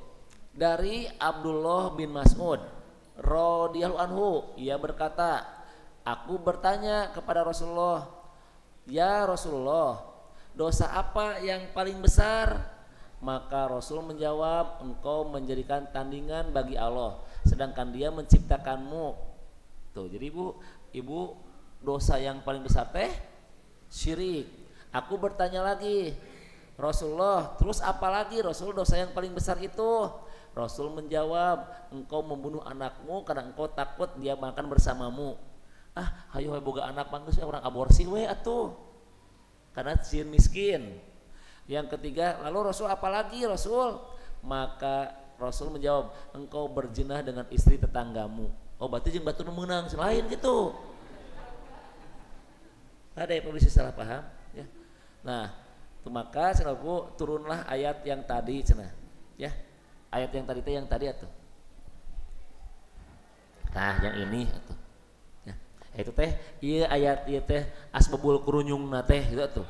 dari Abdullah bin Mas'ud radhiyallahu anhu, ia berkata, aku bertanya kepada Rasulullah, ya Rasulullah, dosa apa yang paling besar? Maka Rasul menjawab, engkau menjadikan tandingan bagi Allah sedangkan dia menciptakanmu. Tuh, jadi ibu dosa yang paling besar teh syirik. Aku bertanya lagi, Rasulullah, terus apa lagi Rasul dosa yang paling besar itu? Rasul menjawab, engkau membunuh anakmu karena engkau takut dia makan bersamamu. Hayo boga anak bagus orang aborsi we atuh, karena jin miskin. Yang ketiga, lalu Rasul apa lagi Rasul? Maka Rasul menjawab, engkau berzina dengan istri tetanggamu. Oh, berarti jeung batur menang selain gitu. Ada yang perlu salah paham ya. Nah, maka selalu turunlah ayat yang tadi cenah ya, ayat yang tadi yang tadi atuh. Nah, yang ini atuh ya, itu teh iya ayat ieu teh asbabul kurunyungna teh gitu atuh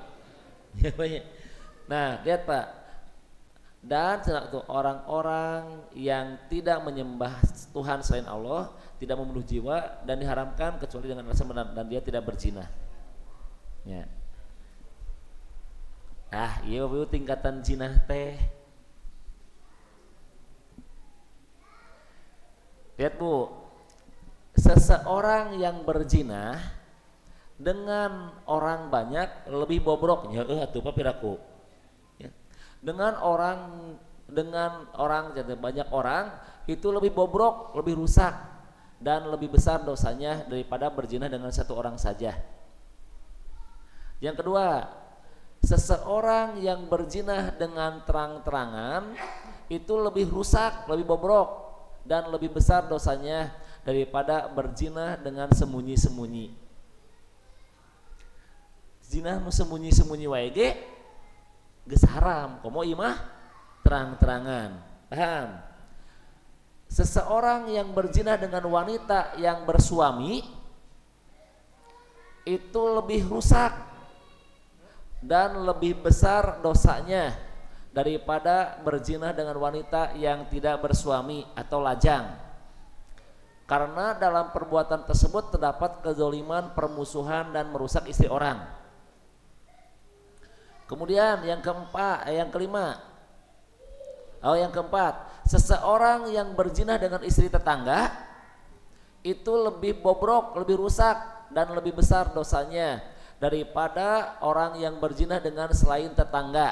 ya banyak. Nah, lihat Pak, dan tuh orang-orang yang tidak menyembah Tuhan selain Allah, tidak membunuh jiwa dan diharamkan kecuali dengan alasan benar, dan dia tidak berzina ya. Iya Bu, tingkatan zina teh. Lihat Bu, seseorang yang berzina dengan orang banyak lebih bobroknya atuh papiraku. Ya. Dengan orang jadi banyak orang itu lebih bobrok, lebih rusak dan lebih besar dosanya daripada berzina dengan satu orang saja. Yang kedua, seseorang yang berzina dengan terang-terangan itu lebih rusak, lebih bobrok dan lebih besar dosanya daripada berzina dengan sembunyi-sembunyi. Zina nu sembunyi-sembunyi wae ge geus haram, komo ieu mah terang-terangan. Paham? Seseorang yang berzina dengan wanita yang bersuami itu lebih rusak dan lebih besar dosanya daripada berzina dengan wanita yang tidak bersuami atau lajang, karena dalam perbuatan tersebut terdapat kezaliman, permusuhan dan merusak istri orang. Kemudian yang keempat, seseorang yang berzina dengan istri tetangga itu lebih bobrok, lebih rusak dan lebih besar dosanya daripada orang yang berzina dengan selain tetangga,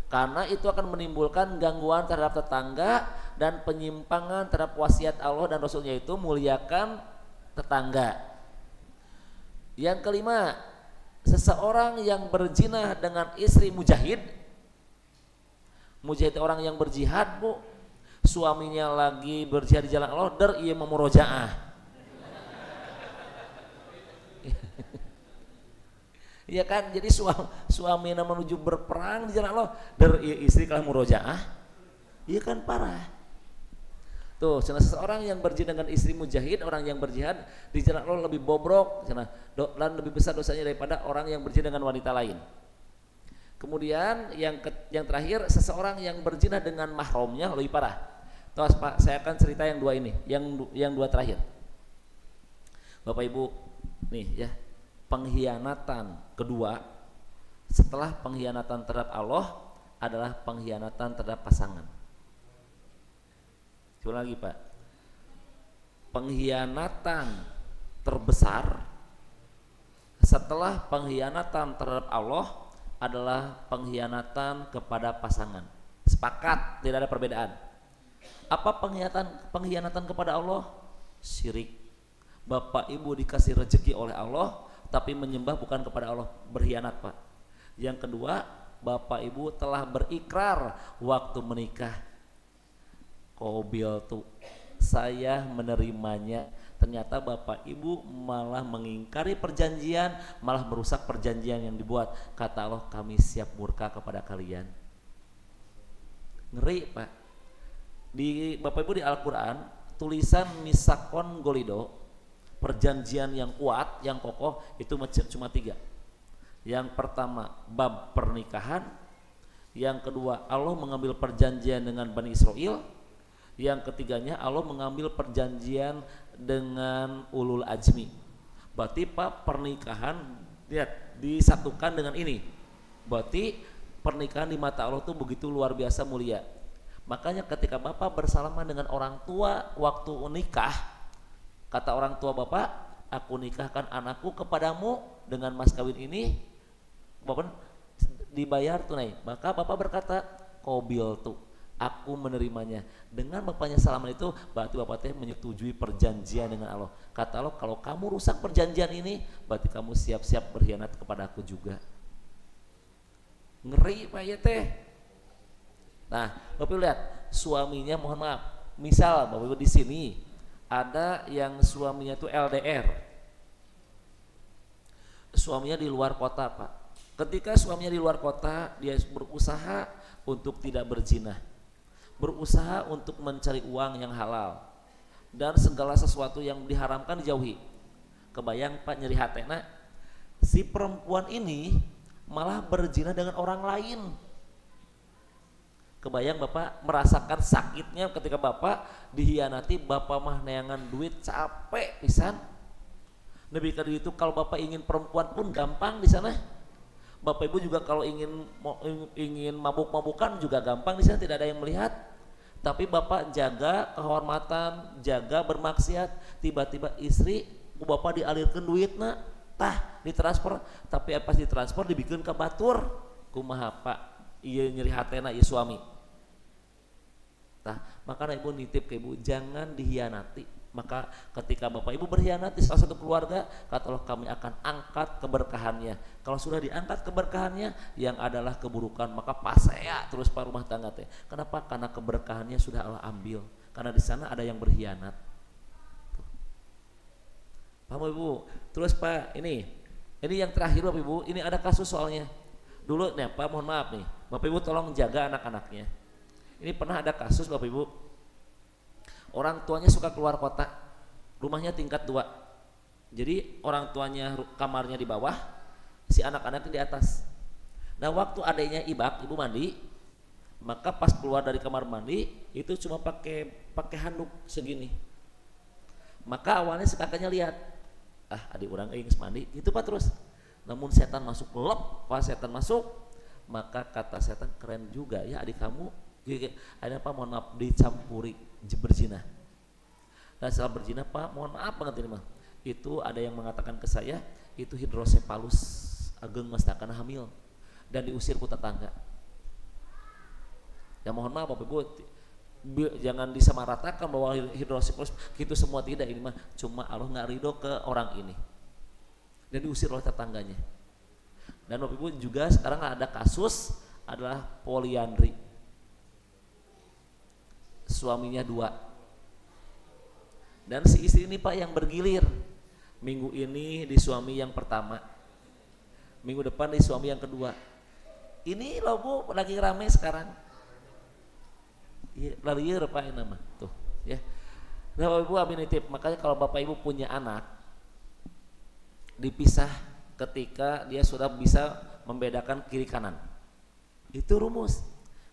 karena itu akan menimbulkan gangguan terhadap tetangga dan penyimpangan terhadap wasiat Allah dan Rasulnya, itu muliakan tetangga. Yang kelima, seseorang yang berzina dengan istri mujahid Mujahid orang yang berjihad, Bu. Suaminya lagi berjihad di jalan Allah, der ieu memurojaah. Iya kan, jadi suami menuju berperang di jalan Allah, der istri kalah murojaah. Iya kan, parah. Tuh, seseorang yang berjihad dengan istri mujahid, orang yang berjihad di jalan Allah lebih bobrok, dan lebih besar dosanya daripada orang yang berjihad dengan wanita lain. Kemudian yang terakhir, seseorang yang berzina dengan mahramnya lebih parah. Terus Pak, saya akan cerita yang dua ini, yang dua terakhir. Bapak Ibu, nih ya. Pengkhianatan kedua setelah pengkhianatan terhadap Allah adalah pengkhianatan terhadap pasangan. Coba lagi Pak, pengkhianatan terbesar setelah pengkhianatan terhadap Allah adalah pengkhianatan kepada pasangan. Sepakat, tidak ada perbedaan. Apa pengkhianatan kepada Allah? Syirik. Bapak Ibu dikasih rezeki oleh Allah tapi menyembah bukan kepada Allah, berkhianat Pak. Yang kedua, Bapak Ibu telah berikrar waktu menikah, qabil tuh saya menerimanya, ternyata Bapak Ibu malah mengingkari perjanjian, malah merusak perjanjian yang dibuat. Kata Allah, kami siap murka kepada kalian. Ngeri Pak. Di Bapak Ibu di Al-Quran tulisan misakon golido, perjanjian yang kuat, yang kokoh itu cuma 3. Yang pertama bab pernikahan, yang kedua Allah mengambil perjanjian dengan Bani Israel, yang ketiganya Allah mengambil perjanjian dengan ulul azmi. Berarti Pak, pernikahan lihat disatukan dengan ini. Berarti pernikahan di mata Allah itu begitu luar biasa mulia. Makanya ketika Bapak bersalaman dengan orang tua waktu nikah, kata orang tua Bapak, aku nikahkan anakku kepadamu dengan mas kawin ini, Bapak dibayar tunai. Maka Bapak berkata, qabil tuh, aku menerimanya. Dengan Bapaknya salaman itu berarti Bapak teh menyetujui perjanjian dengan Allah. Kata Allah, kalau kamu rusak perjanjian ini, berarti kamu siap-siap berkhianat kepada aku juga. Ngeri Pak ya teh. Nah, Bapak lihat suaminya, mohon maaf, misal Bapak Ibu di sini ada yang suaminya itu LDR, suaminya di luar kota Pak. Ketika suaminya di luar kota, dia berusaha untuk tidak berzina, berusaha untuk mencari uang yang halal, dan segala sesuatu yang diharamkan dijauhi. Kebayang Pak nyeri hatena, si perempuan ini malah berzina dengan orang lain. Kebayang Bapak merasakan sakitnya ketika Bapak dihianati, Bapak mah neangan duit capek pisan. Lebih dari itu kalau Bapak ingin perempuan pun gampang di sana. Bapak Ibu juga kalau ingin mabuk-mabukan juga gampang di sana, tidak ada yang melihat. Tapi Bapak jaga kehormatan, jaga bermaksiat, tiba-tiba istri Bapak dialirkan duit na, tah ditransfer, tapi pas ditransfer dibikin ke batur. Kumaha Pak? Iya nyeri hatena iya suami. Nah, maka Ibu nitip ke Ibu jangan dihianati. Maka ketika Bapak Ibu berkhianat di salah satu keluarga, kata Allah, kami akan angkat keberkahannya. Kalau sudah diangkat keberkahannya, yang adalah keburukan maka pasea terus Pak rumah tangga teh. Kenapa? Karena keberkahannya sudah Allah ambil. Karena di sana ada yang berkhianat. Paham Ibu? Terus Pak, ini yang terakhir Bapak Ibu, ini ada kasus soalnya. Dulu nih Pak, mohon maaf nih, Bapak Ibu tolong jaga anak-anaknya. Ini pernah ada kasus Bapak Ibu, orang tuanya suka keluar kota, rumahnya tingkat 2. Jadi orang tuanya kamarnya di bawah, si anak-anaknya di atas. Nah waktu adanya ibu mandi, maka pas keluar dari kamar mandi itu cuma pakai handuk segini. Maka awalnya si kakaknya lihat, adik orang ingin mandi, gitu Pak terus. Namun setan masuk, pas setan masuk, maka kata setan, keren juga ya adik kamu. Ada Pak, mohon maaf, dicampuri berzina. Dan setelah berzina Pak, mohon maaf banget ini mah, itu ada yang mengatakan ke saya itu hidrosepalus ageng mestakan hamil dan diusir ku tetangga. Ya mohon maaf Bapak Ibu, jangan disamaratakan bahwa hidrosepalus gitu semua, tidak. Ini mah cuma Allah nggak ridho ke orang ini dan diusir oleh tetangganya. Dan Bapak Ibu juga sekarang ada kasus adalah poliandri. suaminya 2. Dan si istri ini Pak yang bergilir. Minggu ini di suami yang pertama, minggu depan di suami yang kedua. Ini loh Bu, lagi rame sekarang. Iya, lagi Pak ini nama tuh ya. Nah Bapak Ibu ambil nitip, makanya kalau Bapak Ibu punya anak, dipisah ketika dia sudah bisa membedakan kiri kanan. Itu rumus.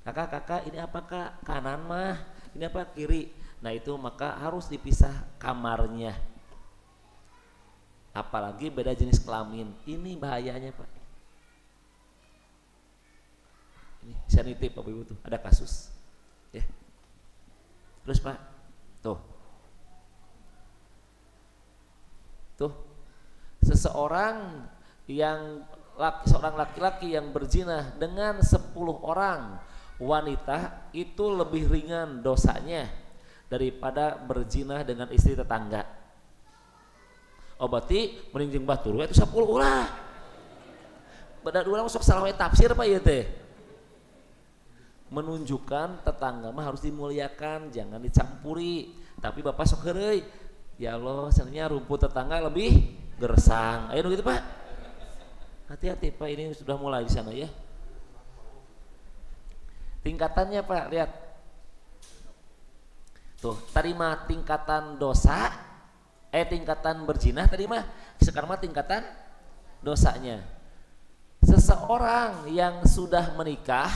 Kakak ini apa Kak? Kanan mah, ini apa? Kiri. Nah itu maka harus dipisah kamarnya. Apalagi beda jenis kelamin, ini bahayanya Pak. Ini saya nitip Bapak Ibu tuh, ada kasus ya. Terus Pak, tuh seseorang seorang laki-laki yang berzina dengan 10 orang wanita itu lebih ringan dosanya daripada berzina dengan istri tetangga. Oh berarti mending jeung batur itu 10 ulah. Beda urang sok salah tafsir Pak ieu teh. Menunjukkan tetangga mah harus dimuliakan, jangan dicampuri. Tapi Bapak sok heureuy. Ya Allah, sebenarnya rumput tetangga lebih gersang. Ayo gitu Pak. Hati-hati Pak, ini sudah mulai di sana ya. Tingkatannya Pak, lihat. Tuh, tadi mah tingkatan dosa, tingkatan berzina tadi mah, sekarang mah tingkatan dosanya. Seseorang yang sudah menikah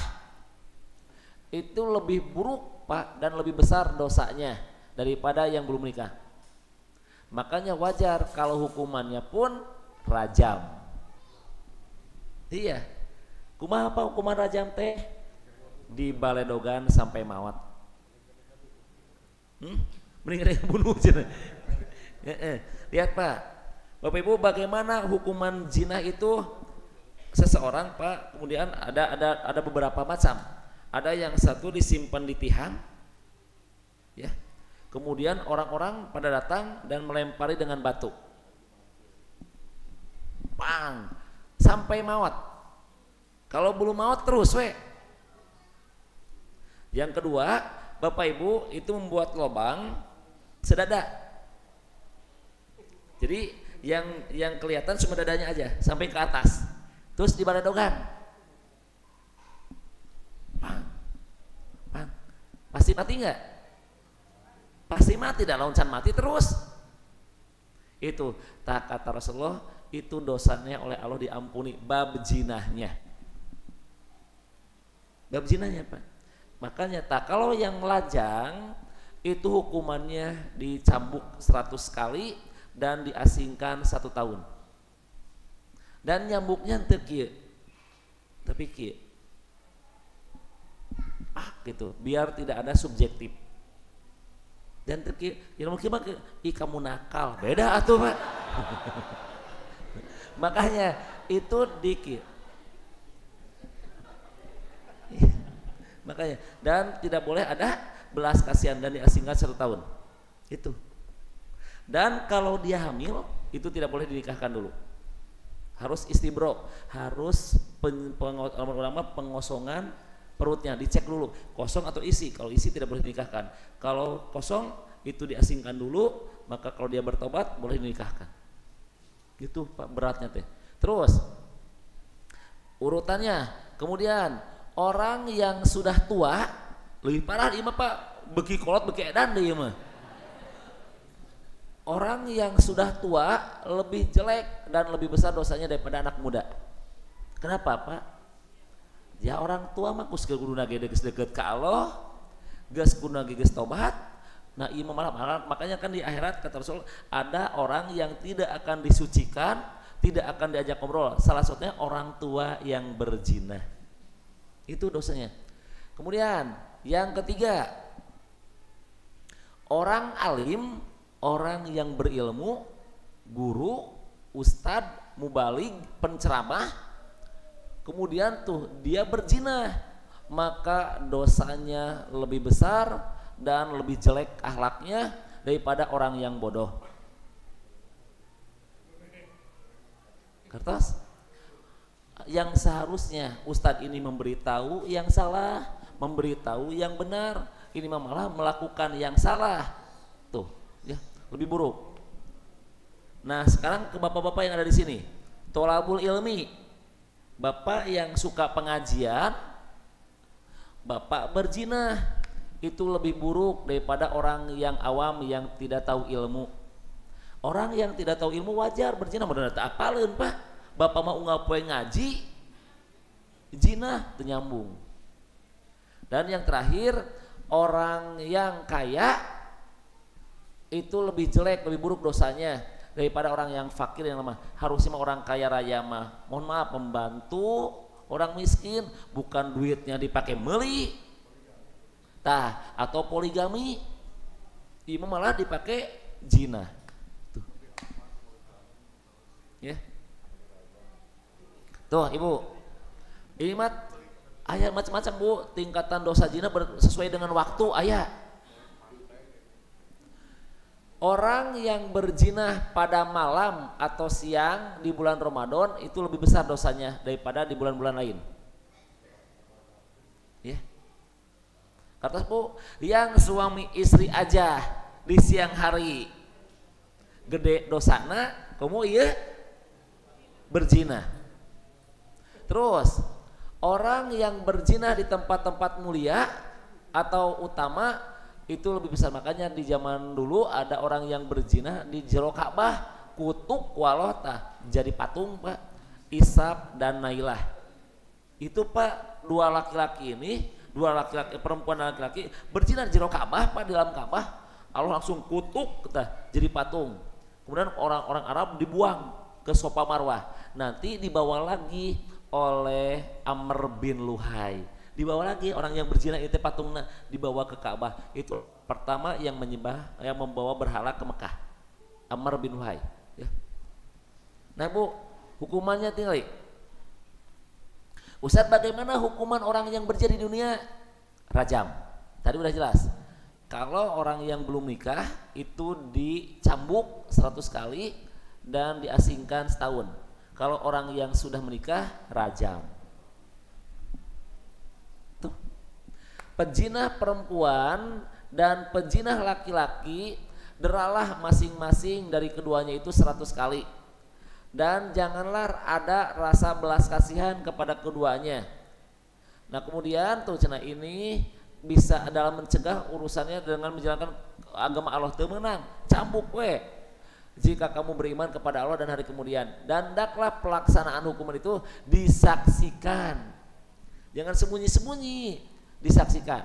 itu lebih buruk Pak dan lebih besar dosanya daripada yang belum menikah. Makanya wajar kalau hukumannya pun rajam. Iya. Kumaha apa hukuman rajam teh? Dibaledogan sampai maut. Mending bunuh cenah. Lihat Pak, Bapak Ibu bagaimana hukuman zina itu seseorang Pak, kemudian ada beberapa macam. Ada yang satu disimpan di tiang, ya. Kemudian orang-orang pada datang dan melempari dengan batu, pang, sampai maut. Kalau belum maut terus we. Yang kedua, Bapak Ibu itu membuat lubang sedada. Jadi yang kelihatan cuma dadanya aja sampai ke atas. Terus dibaledogan. Pang. Pasti mati nggak? Pasti mati dan loncat mati terus. Itu tak kata Rasulullah, itu dosanya oleh Allah diampuni, bab jinahnya. Bab jinahnya Pak. Makanya tak kalau yang lajang itu hukumannya dicambuk 100 kali dan diasingkan 1 tahun. Dan nyambuknya teu kieu. Tapi kieu. Gitu, biar tidak ada subjektif. Dan terkira mungkin mah kamu nakal, beda atuh Pak. Makanya itu dikit. Makanya dan tidak boleh ada belas kasihan dan diasingkan 1 tahun. Itu. Dan kalau dia hamil itu tidak boleh dinikahkan dulu. Harus istibro, harus pengosongan perutnya, dicek dulu kosong atau isi. Kalau isi tidak boleh dinikahkan. Kalau kosong itu diasingkan dulu, maka kalau dia bertobat boleh dinikahkan. Gitu Pak beratnya teh. Terus urutannya, kemudian orang yang sudah tua lebih parah ieu mah Pak, beki kolot beki edan deui mah. Orang yang sudah tua lebih jelek dan lebih besar dosanya daripada anak muda. Kenapa Pak? Ya orang tua mah kus kuduna ge geus deukeut ka Allah, geus kuduna ge geus tobat. Nah, ieu malah makanya kan di akhirat kata Rasul ada orang yang tidak akan disucikan, tidak akan diajak ngobrol. Salah satunya orang tua yang berzina. Itu dosanya. Kemudian yang ketiga, orang alim, orang yang berilmu, guru, ustadz, mubalig, penceramah, kemudian tuh dia berzina, maka dosanya lebih besar dan lebih jelek akhlaknya daripada orang yang bodoh. Kertas yang seharusnya ustadz ini memberitahu yang salah, memberitahu yang benar, ini malah melakukan yang salah. Tuh, ya, lebih buruk. Nah, sekarang ke bapak-bapak yang ada di sini. Tholabul ilmi. Bapak yang suka pengajian, bapak berzina, itu lebih buruk daripada orang yang awam yang tidak tahu ilmu. Orang yang tidak tahu ilmu wajar berzina, bener tak apaleun Pak. Bapak mau unggal poe ngaji, zina teu nyambung. Dan yang terakhir, orang yang kaya itu lebih jelek, lebih buruk dosanya daripada orang yang fakir yang lemah. Harusnya orang kaya raya mah, mohon maaf, membantu orang miskin, bukan duitnya dipakai meuli, tah atau poligami, ini malah dipakai zina. Tuh, ya, tuh ibu, ini mah ayat macam-macam bu, tingkatan dosa zina sesuai dengan waktu ayat. Orang yang berzina pada malam atau siang di bulan Ramadan itu lebih besar dosanya daripada di bulan-bulan lain. Ya. Kata bu, yang suami istri aja di siang hari gede dosana, kamu iya berzina. Terus orang yang berzina di tempat-tempat mulia atau utama itu lebih besar. Makanya di zaman dulu ada orang yang berzina di jero Ka'bah, kutuk walota jadi patung Pak, Ishaq dan Nailah. Itu Pak, dua laki-laki ini, dua laki-laki, perempuan dan laki-laki berzina di jero Ka'bah Pak, di dalam Ka'bah. Allah langsung kutuk jadi patung. Kemudian orang-orang Arab dibuang ke Sofa Marwah. Nanti dibawa lagi oleh Amr bin Luhai. Dibawa lagi orang yang berzina itu patungnya dibawa ke Ka'bah. Itu pertama yang menyembah, yang membawa berhala ke Mekah, Amr bin Luhai. Ya. Nah bu, hukumannya tinggal. Ustaz, bagaimana hukuman orang yang berzina di dunia? Rajam. Tadi udah jelas. Kalau orang yang belum nikah itu dicambuk 100 kali dan diasingkan setahun. Kalau orang yang sudah menikah, rajam. Pezina perempuan dan pezina laki-laki deralah masing-masing dari keduanya itu 100 kali. Dan janganlah ada rasa belas kasihan kepada keduanya. Nah kemudian tuh cenah ini bisa dalam mencegah urusannya dengan menjalankan agama Allah, teu meunang cambuk we jika kamu beriman kepada Allah dan hari kemudian. Dan hendaklah pelaksanaan hukuman itu disaksikan, jangan sembunyi-sembunyi, disaksikan.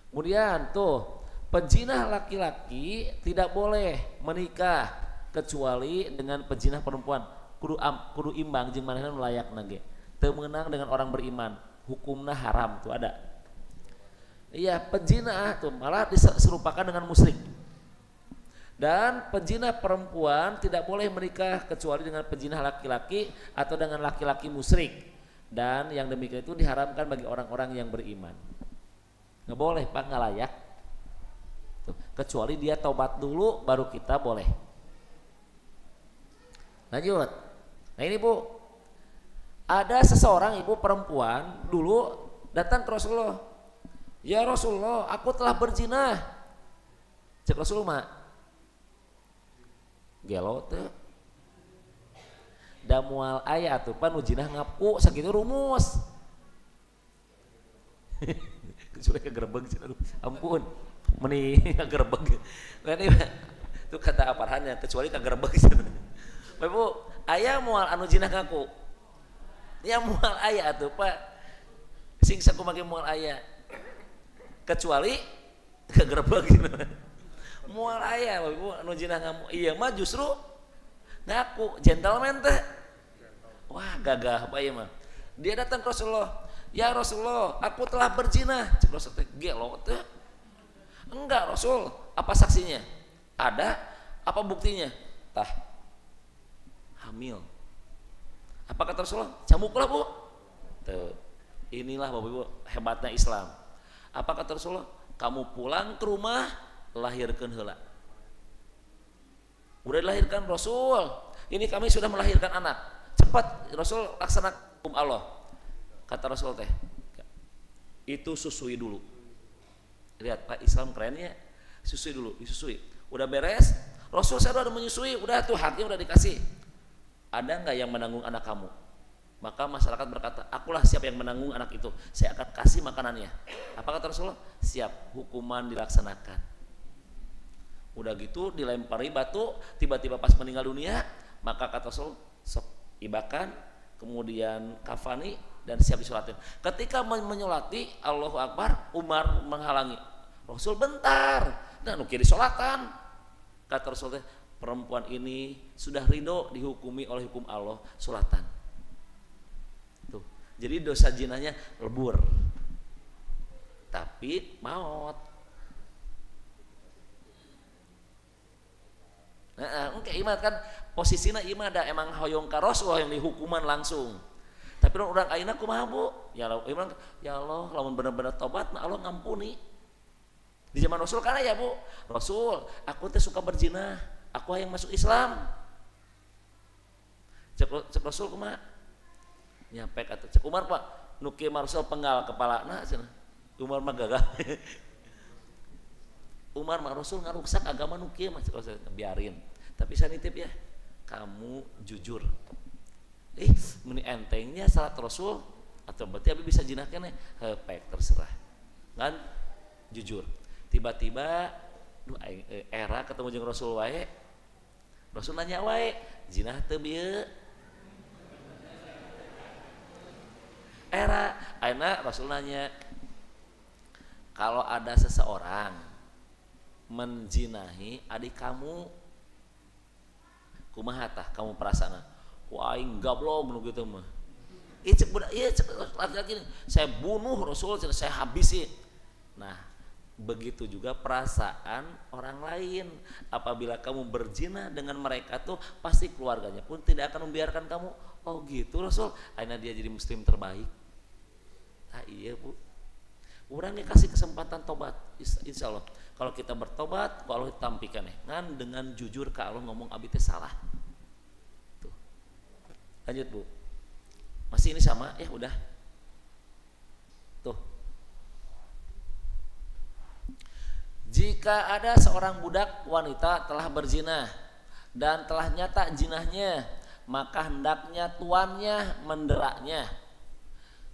Kemudian tuh pezina laki-laki tidak boleh menikah kecuali dengan pezina perempuan, kudu imbang jeung manehna layakna ge. Teu meunang dengan orang beriman, hukumna haram tuh ada. Iya, pezina tuh malah diserupakan dengan musyrik. Dan pezina perempuan tidak boleh menikah kecuali dengan pezina laki-laki atau dengan laki-laki musyrik. Dan yang demikian itu diharamkan bagi orang-orang yang beriman. Nggak boleh Pak, nggak layak. Tuh, kecuali dia taubat dulu baru kita boleh. Lanjut. Nah ini bu, ada seseorang ibu perempuan dulu datang ke Rasulullah. Ya Rasulullah, aku telah berzina. Cek Rasulullah, gelo teh. Da moal aya atuh pan ujinah ngaku sakitu rumus. Kecuali kegerebeg cenah. Ampun. Meni gerebeg. Lain itu kata aparhannya kecuali kagerebeg cenah. Bapak aya moal anu jinah ngaku. Ya moal aya atuh Pak. Sing saku make moal aya. Kecuali kagerebeg cenah. Moal aya Bapak anu jinah ngamu. Iya mah justru ngaku gentleman teh. Wah gagah apa ya mah. Dia datang ke Rasulullah. Ya Rasulullah, aku telah berzina. Cek Rasul teh gelo teh. Enggak Rasul, apa saksinya? Ada. Apa buktinya? Tah. Hamil. Apa kata Rasulullah? Cambuklah bu. Tuh. Inilah Bapak Ibu hebatnya Islam. Apa kata Rasulullah? Kamu pulang ke rumah, lahirkeun heula. Udah dilahirkan Rasul, ini kami sudah melahirkan anak, cepat Rasul laksanakan hukum Allah. Kata Rasul teh, itu susui dulu. Lihat Pak, Islam kerennya, susui dulu, disusui. Udah beres, Rasul saya udah menyusui, udah tuh haknya udah dikasih. Ada nggak yang menanggung anak kamu? Maka masyarakat berkata, akulah siap yang menanggung anak itu, saya akan kasih makanannya. Apa kata Rasulullah? Siap, hukuman dilaksanakan. Udah gitu dilempari batu, tiba-tiba pas meninggal dunia, maka kata Rasul, sok ibakan, kemudian kafani, dan siap disolatin. Ketika menyolati, Allahu Akbar, Umar menghalangi. Rasul bentar, dan nukir disolatan. Kata Rasul, perempuan ini sudah ridho dihukumi oleh hukum Allah, solatan. Tuh, jadi dosa jinahnya lebur, tapi maut. Nah, oke, iman kan posisinya iman ada emang hoyong ka Rasul yang dihukuman langsung. Tapi orang ayeuna kumaha Bu? Ya Allah, ya Allah, lamun bener-bener tobat Allah ngampuni. Di zaman Rasul kan ya Bu, Rasul, aku teh suka berzina, aku yang masuk Islam. Cek Rasul kumaha? Nyampe kata cek Umar Pak, nuki Rasul penggal kepala nah cenah. Umar mah gagah. Umar mah Rasul ngaruksak agama nuki mah cek Rasul biarin. Tapi saya nitip ya, kamu jujur. Meni entengnya salat Rasul atau berarti abi bisa jinah keneh? Hepek terserah. Kan jujur. Tiba-tiba era ketemu jeung Rasul wae. Rasul nanya wae, jinah teu bieu? Era ayeuna Rasul nanya, kalau ada seseorang menjinahi adik kamu, kumaha tah kamu perasaan? Wah aing gablok nu kitu mah. Cek budak ieu cek laki-laki saya bunuh Rasul, saya habisi. Nah, begitu juga perasaan orang lain. Apabila kamu berzina dengan mereka tuh pasti keluarganya pun tidak akan membiarkan kamu. Oh gitu Rasul, akhirnya dia jadi muslim terbaik. Ah iya Bu, orang kasih kesempatan tobat. Insya Allah kalau kita bertobat, kalau Allah tampikan ngan dengan jujur ke Allah ngomong abi teh salah. Tuh. Lanjut Bu, masih ini sama ya udah. Tuh. Jika ada seorang budak wanita telah berzina dan telah nyata jinahnya, maka hendaknya tuannya menderaknya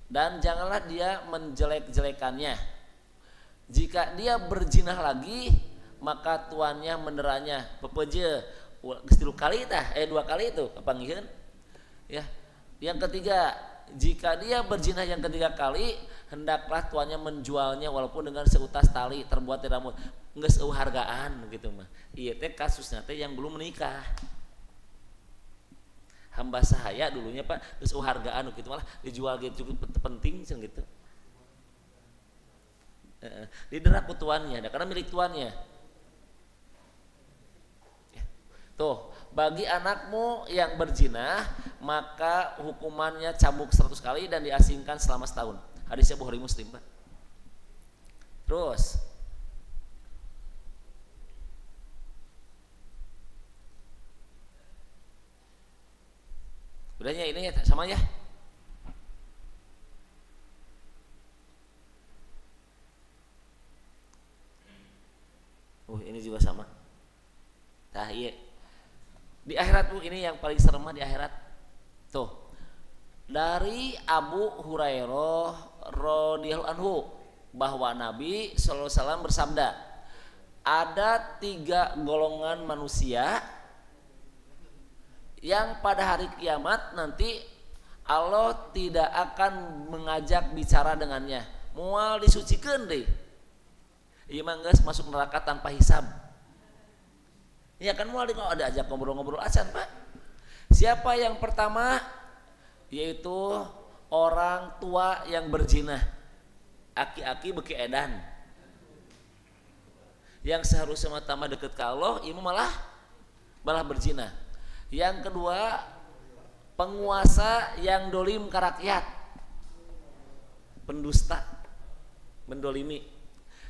dan janganlah dia menjelek-jelekannya. Jika dia berzina lagi, maka tuannya menderaknya. Pepeje geus 3 kali tah, 2 kali itu kepanggieun. Ya. Yang ketiga, jika dia berzina yang ketiga kali, hendaklah tuannya menjualnya walaupun dengan seutas tali terbuat dari rambut. Geus eueuh hargaan gitu mah. Ieu teh kasusnya teh yang belum menikah. Hamba sahaya dulunya Pak, geus eueuh hargaan gitu malah dijual gitu cukup penting ceng gitu. Diderak ku tuannya, karena milik tuannya. Tuh, bagi anakmu yang berzina, maka hukumannya cambuk 100 kali dan diasingkan selama setahun. Hadisnya Bukhari Muslim Pak. Terus udahnya ini sama ya. Ini juga sama. Tah iya. Di akhirat Bu, ini yang paling serem di akhirat. Tuh. Dari Abu Hurairah radhiyallahu anhu bahwa Nabi sallallahu alaihi wasallam bersabda, ada 3 golongan manusia yang pada hari kiamat nanti Allah tidak akan mengajak bicara dengannya. Moal disucikeun deui. Ieu mah geus masuk neraka tanpa hisab. Ya kan moal kalau ada ajak ngobrol-ngobrol acan Pak. Siapa yang pertama? Yaitu orang tua yang berzina. Aki-aki beki edan. Yang seharusnya mah deket ke Allah, ieu malah berzina. Yang kedua, penguasa yang dolim ke rakyat, pendusta, mendolimi.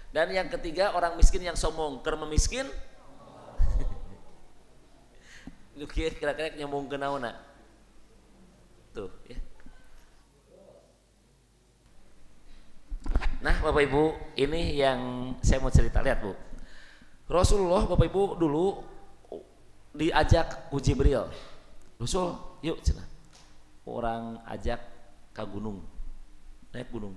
Dan yang ketiga, orang miskin yang sombong, keur memiskin. Kira-kira nyambung ke naonna. Tuh ya. Nah Bapak Ibu, ini yang saya mau cerita. Lihat Bu, Rasulullah Bapak Ibu dulu diajak ku Jibril, Rasul yuk cina, orang ajak ke gunung, naik gunung.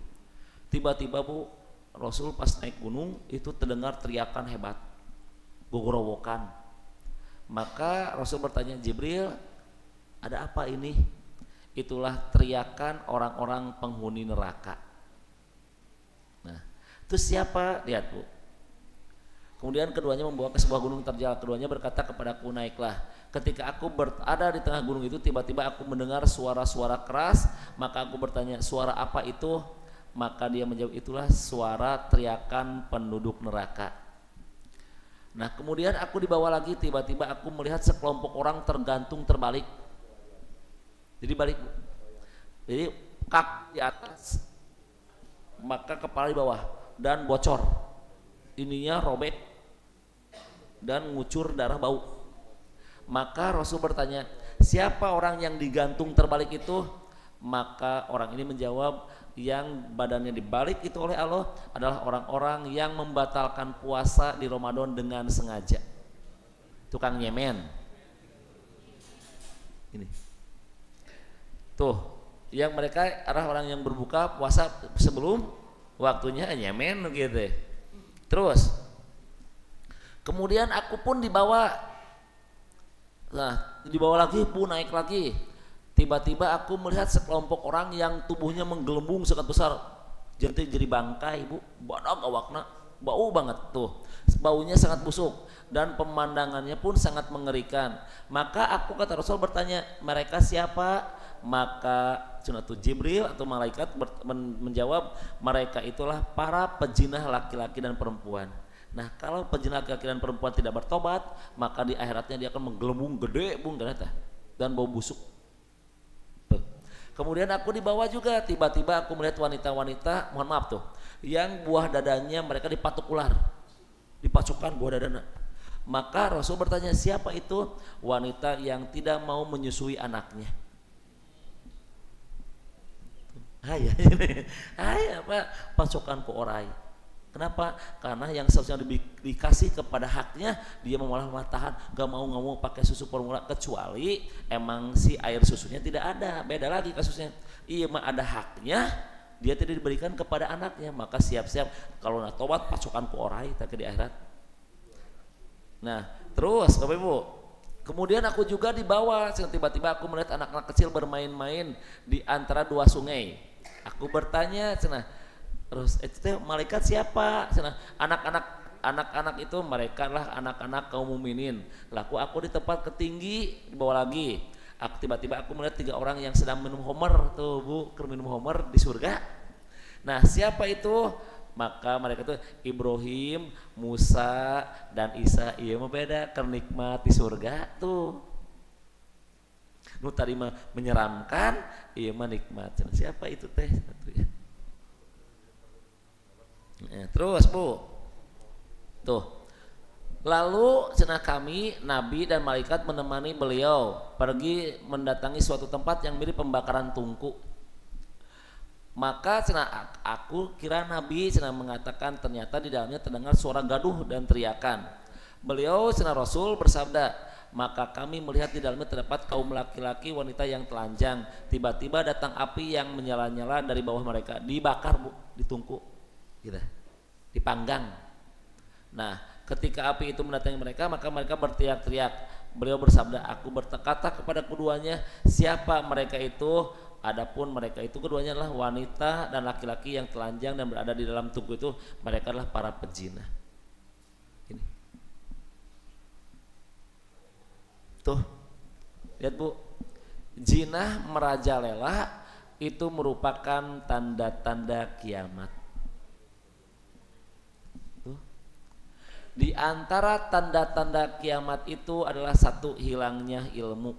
Tiba-tiba Bu, Rasul pas naik gunung itu terdengar teriakan hebat, gogorowokan. Maka Rasul bertanya, Jibril, ada apa ini? Itulah teriakan orang-orang penghuni neraka. Nah, itu siapa? Lihat Bu. Kemudian keduanya membawa ke sebuah gunung terjal. Keduanya berkata kepadaku, naiklah. Ketika aku berada di tengah gunung itu, tiba-tiba aku mendengar suara-suara keras. Maka aku bertanya, suara apa itu? Maka dia menjawab, itulah suara teriakan penduduk neraka. Nah kemudian aku dibawa lagi, tiba-tiba aku melihat sekelompok orang tergantung terbalik. Jadi balik, jadi kaki di atas, maka kepala di bawah dan bocor, ininya robek dan ngucur darah bau. Maka Rasul bertanya, siapa orang yang digantung terbalik itu? Maka orang ini menjawab, yang badannya dibalik itu oleh Allah adalah orang-orang yang membatalkan puasa di Ramadan dengan sengaja. Tukang nyemen. Ini. Tuh, yang mereka adalah orang yang berbuka puasa sebelum waktunya, nyemen gitu. Terus kemudian aku pun dibawa. Nah, dibawa lagi pun naik lagi. Tiba-tiba aku melihat sekelompok orang yang tubuhnya menggelembung sangat besar, jadi bangkai Bu, badak awakna, bau banget tuh, baunya sangat busuk dan pemandangannya pun sangat mengerikan. Maka aku, kata Rasul, bertanya, mereka siapa? Maka sunatu Jibril atau malaikat menjawab, mereka itulah para pejinah laki-laki dan perempuan. Nah kalau pejinah laki-laki dan perempuan tidak bertobat, maka di akhiratnya dia akan menggelembung gede bung dan bau busuk. Kemudian aku dibawa juga, tiba-tiba aku melihat wanita-wanita, mohon maaf tuh, yang buah dadanya mereka dipatuk ular, dipacukkan buah dadanya. Maka Rasul bertanya, siapa itu? Wanita yang tidak mau menyusui anaknya. Hai apa pasukan ku orai. Kenapa? Karena yang seharusnya dikasih kepada haknya dia malah tahan, gak mau pakai susu formula, kecuali emang si air susunya tidak ada, beda lagi kasusnya. Iya mah ada haknya, dia tidak diberikan kepada anaknya, maka siap-siap kalau nak tobat pasukan ku orai tak di akhirat. Nah terus Bapak Ibu, kemudian aku juga dibawa, tiba-tiba aku melihat anak-anak kecil bermain-main di antara dua sungai. Aku bertanya, terus itu malaikat siapa? Anak-anak itu mereka lah anak-anak kaum mukminin. Laku aku di tempat ketinggi, dibawa lagi. Tiba-tiba aku melihat 3 orang yang sedang minum homer tuh Bu, minum homer di surga. Nah siapa itu? Maka mereka itu Ibrahim, Musa dan Isa. Iya mah beda, kernikmat di surga tuh. Nu tadi mah menyeramkan, iya mah nikmat. Siapa itu teh? Ya. Terus Bu, tuh. Lalu cenah kami, Nabi dan malaikat menemani beliau pergi mendatangi suatu tempat yang mirip pembakaran tungku. Maka cenah aku kira Nabi cenah mengatakan, ternyata di dalamnya terdengar suara gaduh dan teriakan. Beliau cenah Rasul bersabda, maka kami melihat di dalamnya terdapat kaum laki-laki wanita yang telanjang. Tiba-tiba datang api yang menyala-nyala dari bawah mereka, dibakar Bu, ditungku. Gitu, dipanggang. Nah ketika api itu mendatangi mereka, maka mereka berteriak-teriak. Beliau bersabda, aku berkata kepada keduanya, siapa mereka itu? Adapun mereka itu keduanya adalah wanita dan laki-laki yang telanjang dan berada di dalam tungku itu, mereka adalah para pezina. Ini tuh, lihat Bu, zina merajalela itu merupakan tanda-tanda kiamat. Di antara tanda-tanda kiamat itu adalah satu, hilangnya ilmu.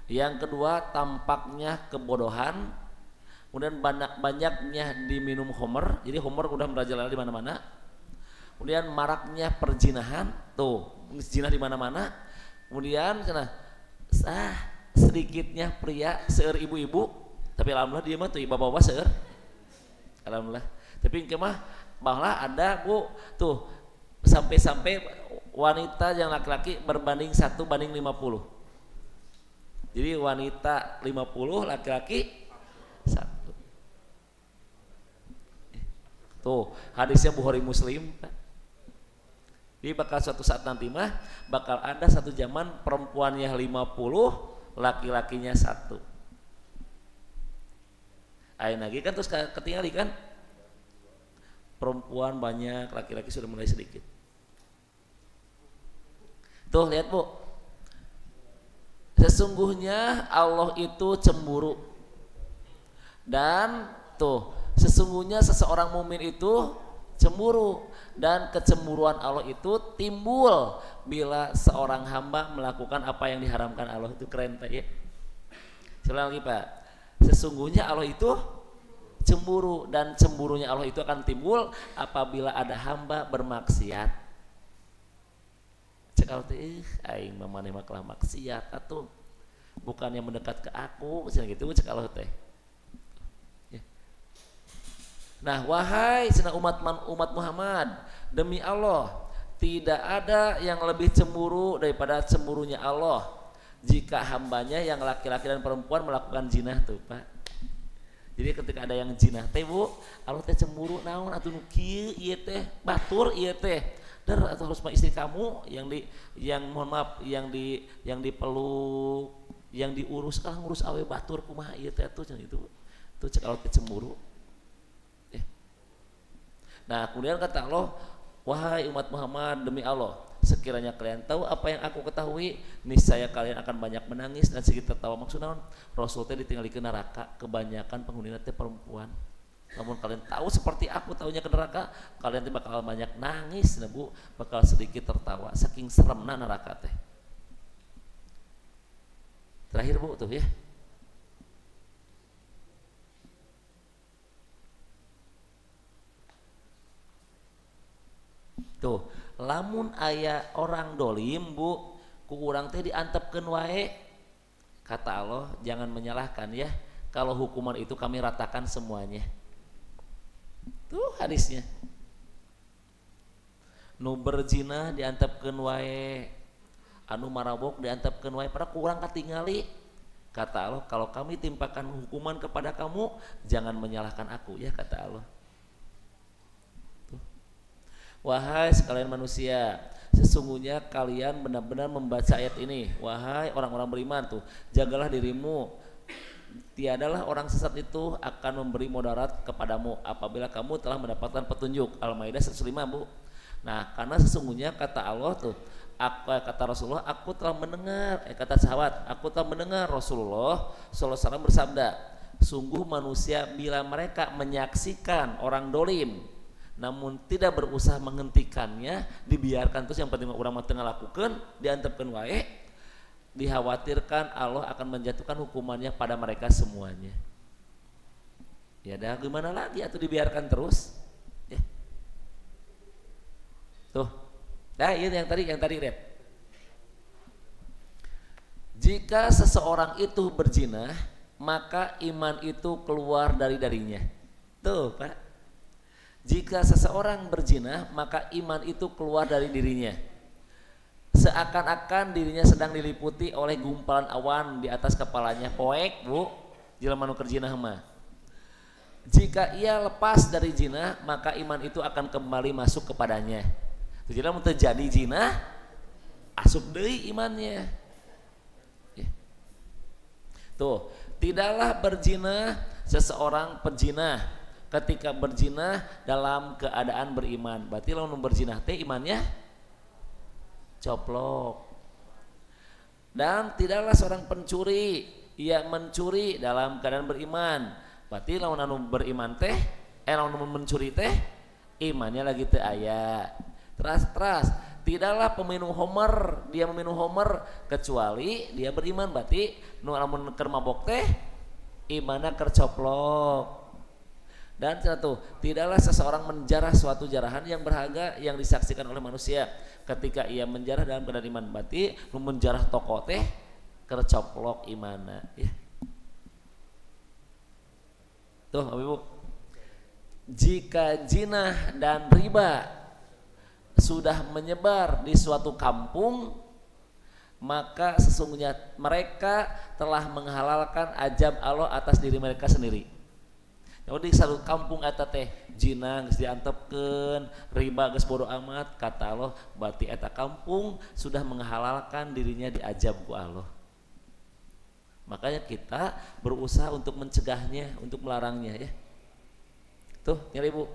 Yang kedua, tampaknya kebodohan. Kemudian banyaknya diminum homer. Jadi homer udah merajalela di mana-mana. Kemudian maraknya perzinahan. Tuh, zina di mana-mana. Kemudian sedikitnya pria seueur ibu-ibu. Tapi alhamdulillah dia mah tuh bapak-bapak seueur. Alhamdulillah. Tapi kemah malah ada Bu tuh sampai wanita yang laki-laki berbanding 1:50. Jadi wanita 50, laki-laki 1. Tuh hadisnya Bukhari Muslim. Jadi bakal suatu saat nanti mah bakal ada satu zaman perempuannya 50, laki-lakinya 1. Ayo lagi kan terus ketinggalan kan, perempuan banyak, laki-laki sudah mulai sedikit. Tuh lihat Bu, sesungguhnya Allah itu cemburu, dan tuh sesungguhnya seseorang mukmin itu cemburu, dan kecemburuan Allah itu timbul bila seorang hamba melakukan apa yang diharamkan Allah. Itu keren Pak ya. Sekali lagi Pak, sesungguhnya Allah itu cemburu, dan cemburunya Allah itu akan timbul apabila ada hamba bermaksiat. Cek Allah teh aing mamane mah kalah maksiat atuh, bukan yang mendekat ke aku cenah gitu cek Allah teh. Ya. Nah, wahai cenah umat Muhammad, demi Allah tidak ada yang lebih cemburu daripada cemburunya Allah jika hambanya yang laki-laki dan perempuan melakukan zina tuh Pak. Jadi ketika ada yang zina teh Bu, Allah teh cemburu naon atuh nu kieu ieu teh batur ieu teh. Dar atau harus sama istri kamu yang mohon maaf yang dipeluk, yang diurus, kalau ngurus awe batur kumaha ieu teh atuh cenah itu. Tuh cek Allah teh cemburu. Nah, kemudian kata Allah, wahai umat Muhammad, demi Allah, sekiranya kalian tahu apa yang aku ketahui, niscaya kalian akan banyak menangis dan sedikit tertawa. Maksudnya Rasul teh ditinggali ke neraka, kebanyakan penghuninya teh perempuan. Namun kalian tahu seperti aku tahunya ke neraka, kalian teh bakal banyak nangis, nah Bu, bakal sedikit tertawa, saking seremna neraka teh. Terakhir Bu tuh ya. Tuh, lamun aya orang dolim Bu, ku urang teh diantepkeun wae. Kata Allah, jangan menyalahkan ya, kalau hukuman itu kami ratakan semuanya. Tuh hadisnya. Nu berzina diantepkeun wae, anu marabok diantepkeun wae, pada ku urang katingali. Kata Allah, kalau kami timpakan hukuman kepada kamu, jangan menyalahkan aku ya, kata Allah. Wahai sekalian manusia, sesungguhnya kalian benar-benar membaca ayat ini. Wahai orang-orang beriman tuh, jagalah dirimu. Tiadalah orang sesat itu akan memberi mudarat kepadamu apabila kamu telah mendapatkan petunjuk. Al-Maidah 105 Bu. Nah, karena sesungguhnya kata Allah tuh, kata Rasulullah, aku telah mendengar, kata sahabat, aku telah mendengar Rasulullah SAW bersabda, sungguh manusia bila mereka menyaksikan orang dolim namun tidak berusaha menghentikannya, dibiarkan terus, yang penting orang mah tengah lakukan, diantepkeun wae, dikhawatirkan Allah akan menjatuhkan hukumannya pada mereka semuanya. Ya dah gimana lagi atau dibiarkan terus ya. Tuh nah ini yang tadi Red. Jika seseorang itu berzina, maka iman itu keluar darinya. Tuh Pak, jika seseorang berzina, maka iman itu keluar dari dirinya, seakan-akan dirinya sedang diliputi oleh gumpalan awan di atas kepalanya. Poek Bu, jelema nu keur zina mah. Jika ia lepas dari zina, maka iman itu akan kembali masuk kepadanya. Jadi lamun terjadi zina, asup deui imannya. Ya. Tuh, tidaklah berzina seseorang pezina ketika berzina dalam keadaan beriman. Berarti lamun berzina teh imannya coplok. Dan tidaklah seorang pencuri ia mencuri dalam keadaan beriman. Berarti lamun anu beriman teh lamun mencuri teh imannya lagi teu aya. Teras tidaklah peminum homer dia meminum homer kecuali dia beriman. Berarti nu lamun keur mabok teh imanna keur coplok. Dan satu, tidaklah seseorang menjarah suatu jarahan yang berharga yang disaksikan oleh manusia ketika ia menjarah dalam keadaan iman. Berarti nu menjarah toko teh keur coplok imana ya. Tuh Ibu. jika zina dan riba sudah menyebar di suatu kampung, maka sesungguhnya mereka telah menghalalkan ajab Allah atas diri mereka sendiri. Jadi satu kampung eta teh zina geus diantepkeun, riba geus bodo amat, kata Allah berarti eta kampung sudah menghalalkan dirinya diajab ku Allah. Makanya kita berusaha untuk mencegahnya, untuk melarangnya ya. Tuh, nyari Bu.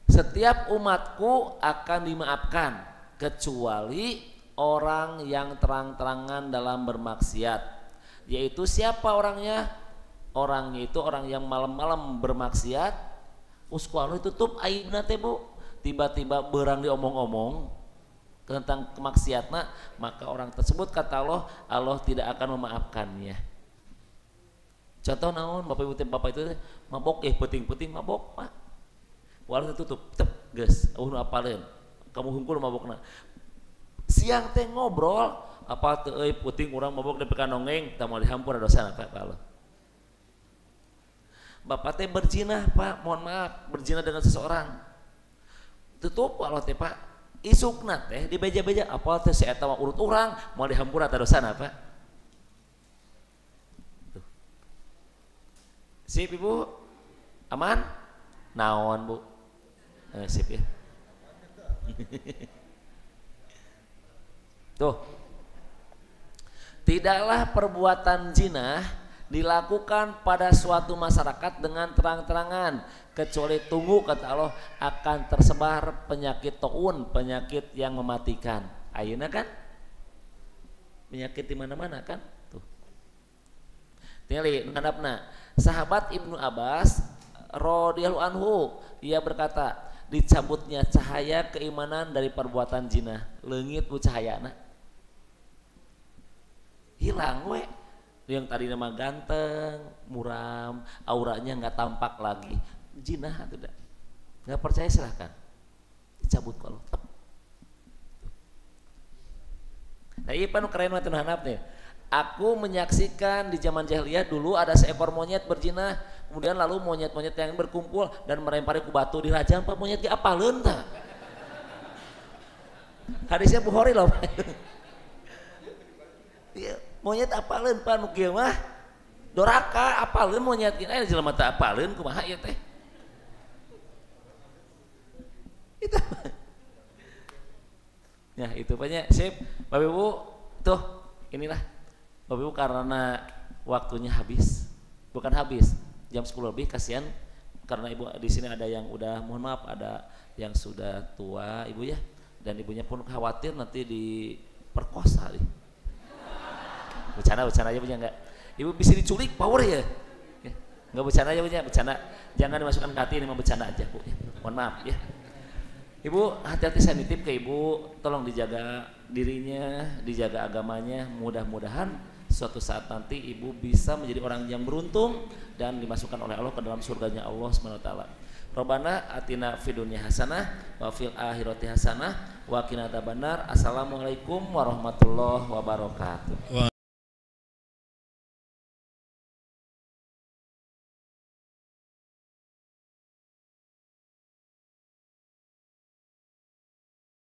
Setiap umatku akan dimaafkan kecuali orang yang terang-terangan dalam bermaksiat. Yaitu siapa orangnya? Orangnya itu orang yang malam-malam bermaksiat. Uskuanu tutup aibna teh Bu. Tiba-tiba berang diomong-omong tentang kemaksiatna, maka orang tersebut kata Allah, Allah tidak akan memaafkannya. Contoh naon Bapak Ibu Bapak itu mabok penting-penting mabok Pak. Walau tutup, tep, geus, apaleun. Kamu hungkul mabokna. Siang teh ngobrol, apa teu euy puting urang mabok di pekan nongeng, tah moal dihampura dosana Pak Allah. Bapak teh berzina Pak, mohon maaf, berzina dengan seseorang. Tutup Allah teh Pak. Isukna teh di beja-beja apa teh si eta urut urang moal dihampura tah dosana Pak. Tuh. Sip Ibu? Aman? Naon Bu? Sip ya. Tuh. Tidaklah perbuatan zina dilakukan pada suatu masyarakat dengan terang-terangan kecuali tunggu kata Allah akan tersebar penyakit taun, penyakit yang mematikan. Ayeuna kan penyakit di mana-mana kan? Tuh. Tinggali ngadapna sahabat Ibnu Abbas radhiyallahu anhu, ia berkata, dicabutnya cahaya keimanan dari perbuatan zina, leungit bu cahayana hilang we. Yang tadi nama ganteng, muram, auranya nggak tampak lagi, zina tidak, nggak percaya silahkan dicabut kalau. Nah iya panu keren mah hanap nih. Aku menyaksikan di zaman jahiliyah dulu ada seekor monyet berzina, kemudian lalu monyet-monyet yang berkumpul dan melempari ku batu dirajam, Pak monyet ge apaleun tah. Hadisnya Bukhari loh. Iya, monyet apaleun Pak nu kieu mah. Doraka apaleun monyet kieu aya jelema teh apaleun kumaha ieu teh. Itu. Ya, itu banyak sip. Bapak Ibu, tuh inilah Bapak Ibu karena waktunya habis. Bukan habis, jam 10 lebih kasihan karena Ibu di sini ada yang udah mohon maaf ada yang sudah tua Ibu ya, dan ibunya pun khawatir nanti diperkosa nih. Bercanda aja punya enggak? Ibu bisa diculik power ya? Enggak bercanda aja punya, bercanda. Jangan dimasukkan ke hati, ini mau bercanda aja Bu. Mohon maaf ya. Ibu hati-hati, saya nitip ke Ibu, tolong dijaga dirinya, dijaga agamanya. Mudah-mudahan suatu saat nanti Ibu bisa menjadi orang yang beruntung dan dimasukkan oleh Allah ke dalam surganya Allah Subhanahu wa taala. Rabbana atina fid dunya hasanah wa fil akhirati hasanah wa qina adzabannar. Assalamualaikum warahmatullahi wabarakatuh.